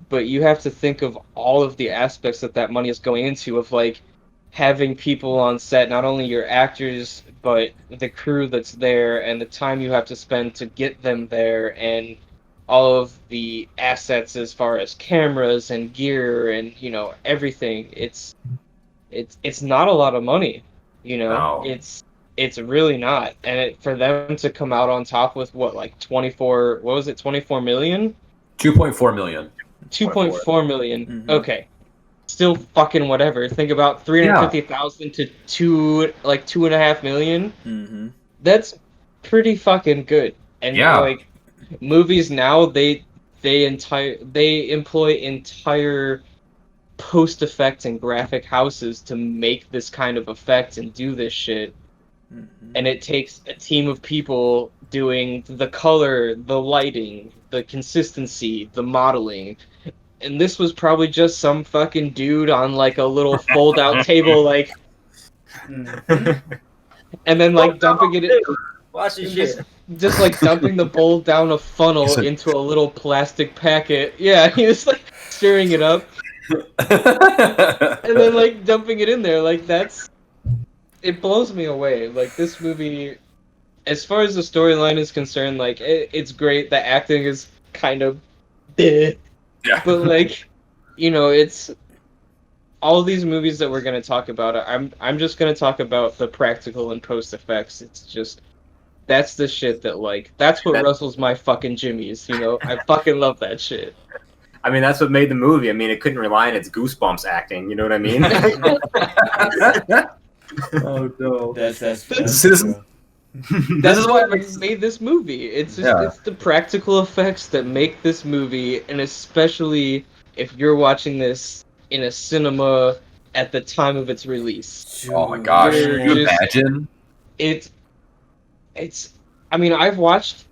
but you have to think of all of the aspects that money is going into, of like having people on set, not only your actors, but the crew that's there, and the time you have to spend to get them there, and all of the assets as far as cameras and gear and everything. It's not a lot of money, No. it's really not. And for them to come out on top with what, like 24, what was it, 24 million? 2.4 million. 2.4 million. Mhm. Okay. Still fucking whatever. Think about 350,000 to 2.5 million. Mm-hmm. That's pretty fucking good. And Yeah. like movies now, they employ entire post effects and graphic houses to make this kind of effect and do this shit. Mm-hmm. And it takes a team of people doing the color, the lighting, the consistency, the modeling. And this was probably just some fucking dude on like a little fold out table, like, and then like dumping it in, Watch this shit. just like dumping the bowl down a funnel into a little plastic packet. Yeah, he was like stirring it up and then like dumping it in there. Like it blows me away. Like this movie, as far as the storyline is concerned, like it's great. The acting is kind of, Yeah. but like, it's all these movies that we're gonna talk about. I'm just gonna talk about the practical and post effects. It's just that's the shit that's what rustles my fucking jimmies. I fucking love that shit. I mean, that's what made the movie. I mean, it couldn't rely on its Goosebumps acting. You know what I mean? Oh no. That's This is what made this movie. It's just it's the practical effects that make this movie, and especially if you're watching this in a cinema at the time of its release. Oh my gosh. You're Can you just- imagine? It's I mean, I've watched,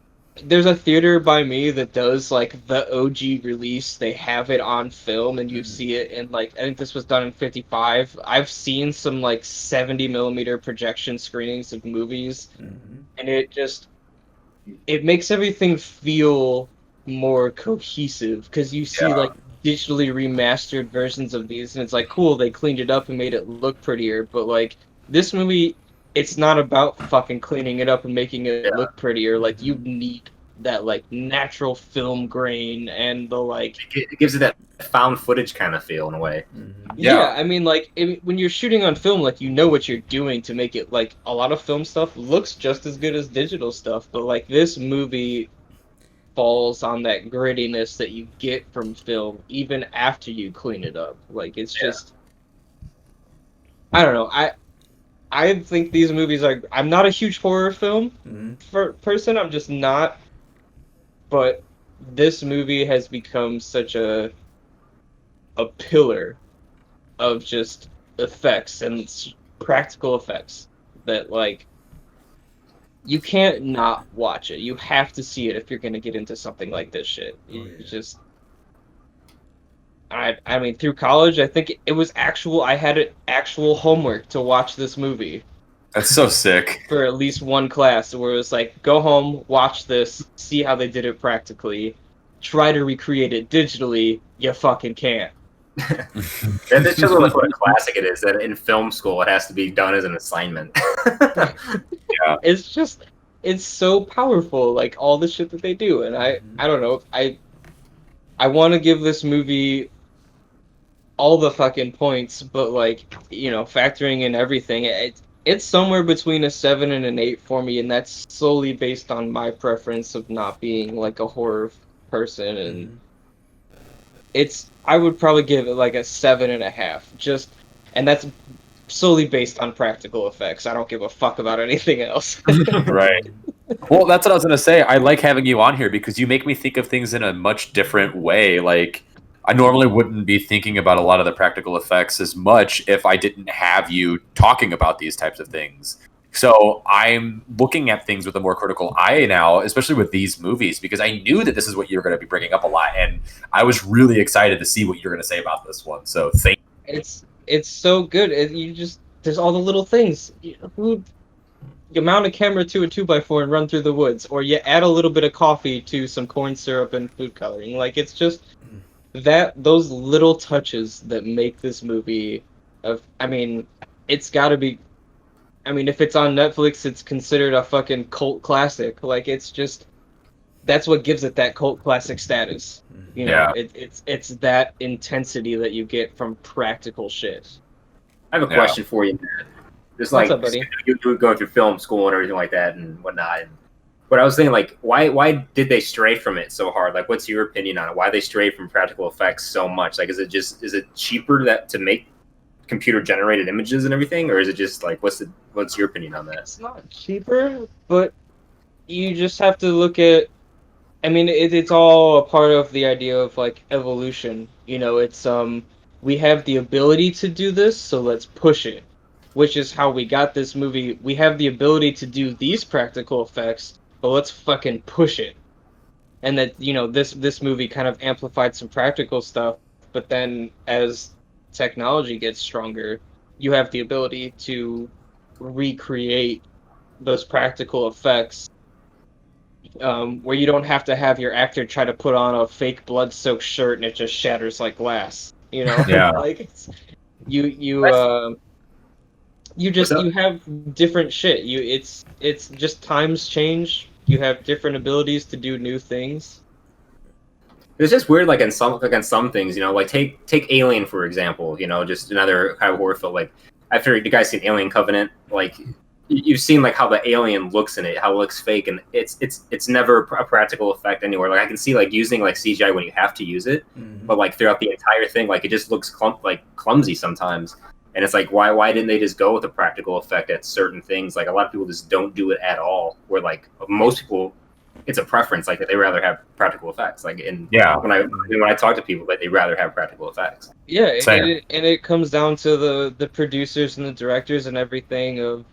there's a theater by me that does like the OG release. They have it on film and you see it in like, I think this was done in 55. I've seen some like 70 millimeter projection screenings of movies, and it makes everything feel more cohesive because you see like digitally remastered versions of these, and it's like, cool, they cleaned it up and made it look prettier. But like this movie, it's not about fucking cleaning it up and making it look prettier. Like you need that like natural film grain and the like. It gives it that found footage kind of feel in a way. Yeah, I mean, like when you're shooting on film, like you know what you're doing to make it. Like a lot of film stuff looks just as good as digital stuff, but like this movie falls on that grittiness that you get from film even after you clean it up. Like it's just, I don't know. I think these movies are. I'm not a huge horror film person. I'm just not. But this movie has become such a pillar of just effects and practical effects that like you can't not watch it. You have to see it if you're gonna get into something like this shit. Just. I mean, through college, I think it was I had actual homework to watch this movie. That's so sick. For at least one class, where it was like, go home, watch this, see how they did it practically, try to recreate it digitally, you fucking can't. That's just what a classic it is, that in film school it has to be done as an assignment. It's so powerful, like all the shit that they do, and I don't know, I want to give this movie all the fucking points, but like, factoring in everything, it's somewhere between a 7 and an 8 for me, and that's solely based on my preference of not being like a horror person, and I would probably give it like a 7.5, and that's solely based on practical effects. I don't give a fuck about anything else. Right. Well, that's what I was gonna say. I like having you on here because you make me think of things in a much different way. Like, I normally wouldn't be thinking about a lot of the practical effects as much if I didn't have you talking about these types of things. So I'm looking at things with a more critical eye now, especially with these movies, because I knew that this is what you were going to be bringing up a lot, and I was really excited to see what you're going to say about this one. So thank you. It's so good. There's all the little things. You mount a camera to a 2x4 and run through the woods, or you add a little bit of coffee to some corn syrup and food coloring. Like, it's just those little touches that make this movie it's gotta be, if it's on Netflix, it's considered a fucking cult classic. Like, it's just, that's what gives it that cult classic status. It's that intensity that you get from practical shit. I have a question for you, Matt. Just What's like up, buddy? you were going through film school and everything like that and whatnot. But I was thinking, like, why did they stray from it so hard? Like, what's your opinion on it? Why they stray from practical effects so much? Like, is it cheaper to make computer generated images and everything, or is it just like what's your opinion on that? It's not cheaper, but you just have to look at. I mean, it's all a part of the idea of like evolution. You know, it's we have the ability to do this, so let's push it. Which is how we got this movie. We have the ability to do these practical effects, but let's fucking push it. And that, you know, this movie kind of amplified some practical stuff, but then as technology gets stronger, you have the ability to recreate those practical effects, where you don't have to have your actor try to put on a fake blood-soaked shirt and it just shatters like glass. You know, Yeah. like you you have different shit. It's just times change. You have different abilities to do new things. It's just weird, like in some things, you know, like take Alien for example, you know, just another kind of horror film. Like after you guys seen Alien Covenant, like you've seen like how the alien looks in it, how it looks fake, and it's never a practical effect anywhere. Like I can see like using like CGI when you have to use it, but like throughout the entire thing, like it just looks clumsy sometimes. And it's like why didn't they just go with a practical effect at certain things? Like a lot of people just don't do it at all. Where like most people, it's a preference. Like they rather have practical effects. Like when I talk to people, like they rather have practical effects. Yeah, and it comes down to the producers and the directors and everything of,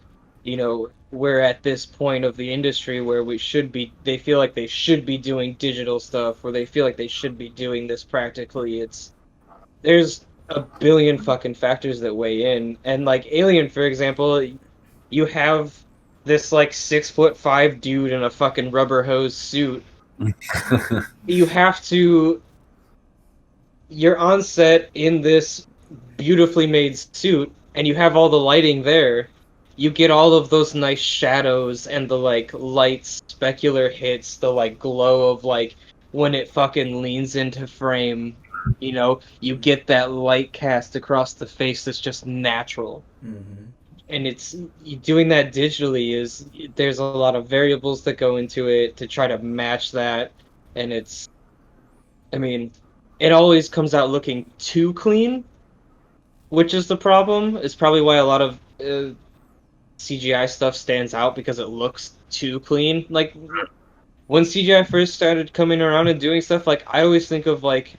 you know, we're at this point of the industry where they feel like they should be doing digital stuff, or they feel like they should be doing this practically. There's a billion fucking factors that weigh in, and like Alien, for example, you have this like 6'5" dude in a fucking rubber hose suit. You're on set in this beautifully made suit, and you have all the lighting there. You get all of those nice shadows and the like light specular hits, the like glow of like when it fucking leans into frame. You know, you get that light cast across the face that's just natural. And doing that digitally there's a lot of variables that go into it to try to match that, and I mean, it always comes out looking too clean, which is the problem. It's probably why a lot of CGI stuff stands out, because it looks too clean. Like when CGI first started coming around and doing stuff, like I always think of like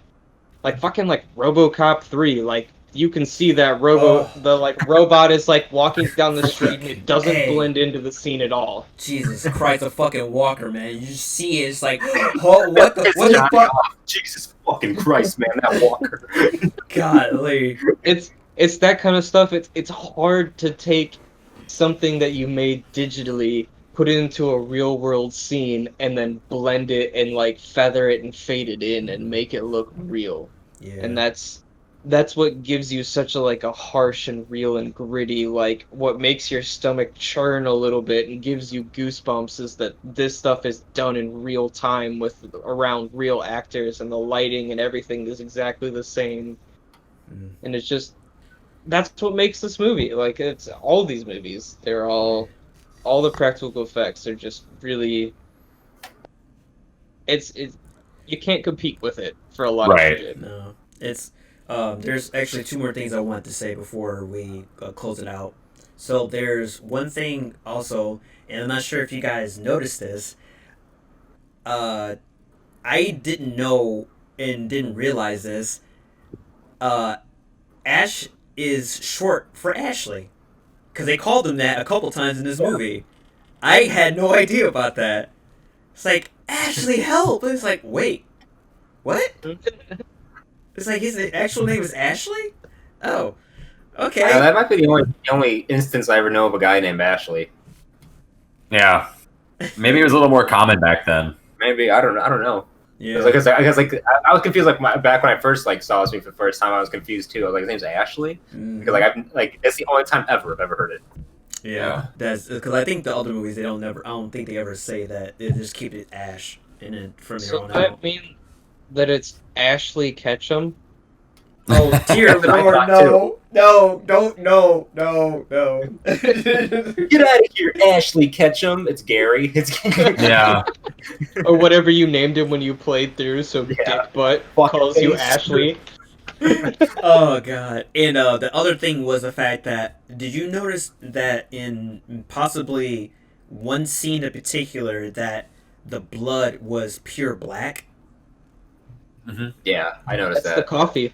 fucking like RoboCop 3. Like you can see that the like robot is like walking down the street and it doesn't blend into the scene at all. Jesus Christ, a fucking walker, man. You just see it, it's like, oh, what the fuck? Jesus fucking Christ, man, that walker. Golly. It's that kind of stuff. It's hard to take something that you made digitally, put it into a real world scene, and then blend it and like feather it and fade it in and make it look real. Yeah. And that's what gives you such a harsh and real and gritty, like what makes your stomach churn a little bit and gives you goosebumps is that this stuff is done in real time around real actors, and the lighting and everything is exactly the same. And it's just, that's what makes this movie. Like, it's all these movies, they're all the practical effects are just really, it's you can't compete with it for a lot of shit. No, it's there's actually two more things I wanted to say before we close it out. So there's one thing also, and I'm not sure if you guys noticed this. I didn't know and didn't realize this. Ash is short for Ashley, because they called him that a couple times in this movie. I had no idea about that. It's like, Ashley, help! It's like, wait, what? It's like his actual name is Ashley? Oh, okay. That might be the only instance I ever know of a guy named Ashley. Yeah, maybe it was a little more common back then. Maybe I don't know. Yeah. I was confused. Like back when I first saw this movie for the first time, I was confused too. I was like, his name's Ashley, because it's the only time ever I've ever heard it. Yeah, that's because I think the other movies I don't think they ever say that. They just keep it Ash in it from there on out. Does that mean that it's Ashley Ketchum? Oh dear That's what I Lord, thought, no, no. Get out of here, Ashley Ketchum. It's Gary. It's Gary. Yeah. Or whatever you named him when you played through, so Yeah. Dick Butt Fucking calls you face. Ashley. Oh god. And the other thing was the fact that did you notice that in possibly one scene in particular that the blood was pure black? Yeah, I noticed That's the that. coffee.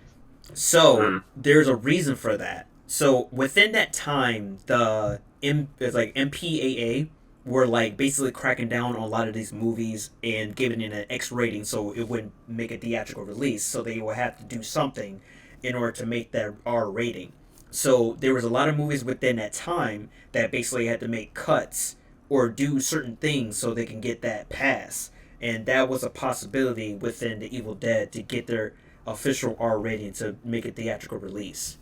So there's a reason for that. So within that time, it's like MPAA were like basically cracking down on a lot of these movies and giving it an X rating, so it wouldn't make a theatrical release. So they would have to do something in order to make that R rating. So there was a lot of movies within that time that basically had to make cuts or do certain things so they can get that pass. And that was a possibility within the Evil Dead to get their official R rating to make a theatrical release,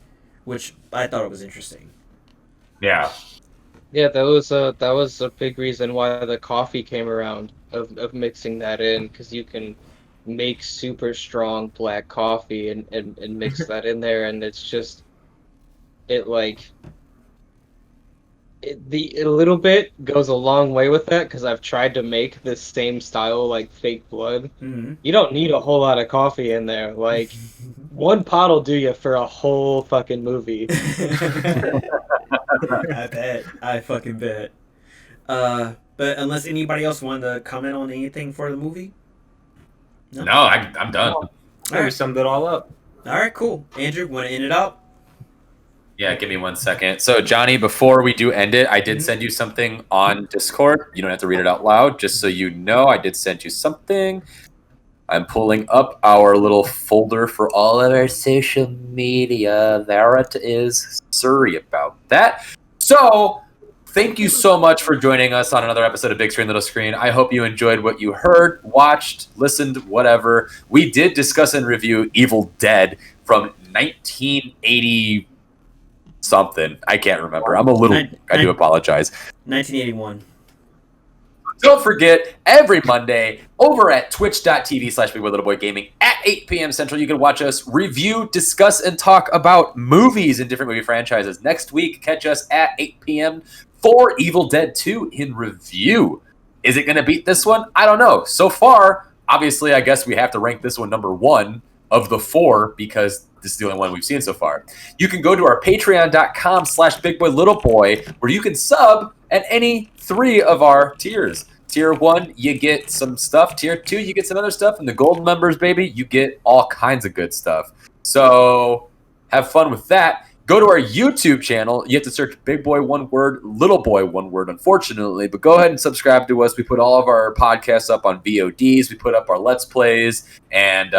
which I thought it was interesting. Yeah. Yeah, that was a big reason why the coffee came around of mixing that in, because you can make super strong black coffee and mix that in there, and it's just it like a little bit goes a long way with that, because I've tried to make this same style like fake blood. Mm-hmm. You don't need a whole lot of coffee in there. Like one pot will do you for a whole fucking movie. I bet. I fucking bet. But unless anybody else wanted to comment on anything for the movie? No, I'm done. We summed it all up. All right, cool. Andrew, want to end it out? Yeah, give me 1 second. So, Johnny, before we do end it, I did send you something on Discord. You don't have to read it out loud, just so you know. I did send you something. I'm pulling up our little folder for all of our social media. There it is. Sorry about that. So, thank you so much for joining us on another episode of Big Screen, Little Screen. I hope you enjoyed what you heard, watched, listened, whatever. We did discuss and review Evil Dead from 1980 something. I can't remember. I do apologize. 1981. Don't forget, every Monday over at twitch.tv/BigBoyLittleBoyGaming at 8 p.m. Central, you can watch us review, discuss, and talk about movies and different movie franchises. Next week, catch us at 8 p.m. for Evil Dead 2 in review. Is it going to beat this one? I don't know. So far, obviously, I guess we have to rank this one number 1 of the 4 because this is the only one we've seen so far. You can go to our patreon.com/BigBoyLittleBoy where you can sub at any 3 of our tiers. Tier 1, you get some stuff. Tier 2, you get some other stuff. And the gold members, baby, you get all kinds of good stuff. So have fun with that. Go to our YouTube channel. You have to search Big Boy one word, Little Boy one word, unfortunately. But go ahead and subscribe to us. We put all of our podcasts up on VODs. We put up our Let's Plays. And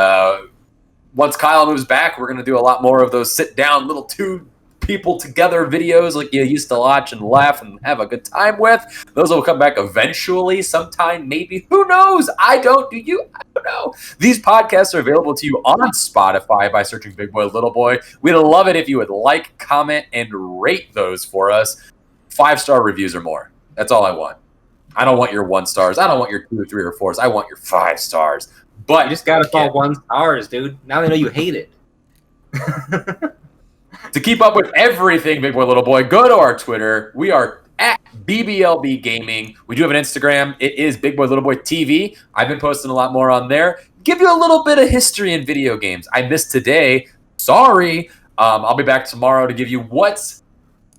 once Kyle moves back, we're going to do a lot more of those sit-down little 2 people together videos like you used to watch and laugh and have a good time with. Those will come back eventually, sometime, maybe. Who knows? I don't. Do you? I don't know. These podcasts are available to you on Spotify by searching Big Boy, Little Boy. We'd love it if you would like, comment, and rate those for us. 5-star reviews or more. That's all I want. I don't want your 1 stars. I don't want your 2, 3, or 4s. I want your 5 stars. But You just gotta fall 1 stars, dude. Now they know you hate it. to keep up with everything Big Boy Little Boy, go to our Twitter. We are at BBLB Gaming. We do have an Instagram. It is Big Boy Little Boy TV. I've been posting a lot more on there. Give you a little bit of history in video games. I missed today. Sorry. I'll be back tomorrow to give you what's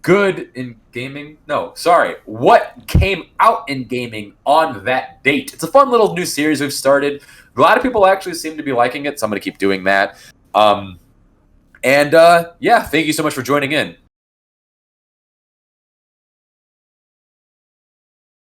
good in gaming. No, sorry. What came out in gaming on that date. It's a fun little new series we've started. A lot of people actually seem to be liking it, so I'm going to keep doing that. Yeah, thank you so much for joining in.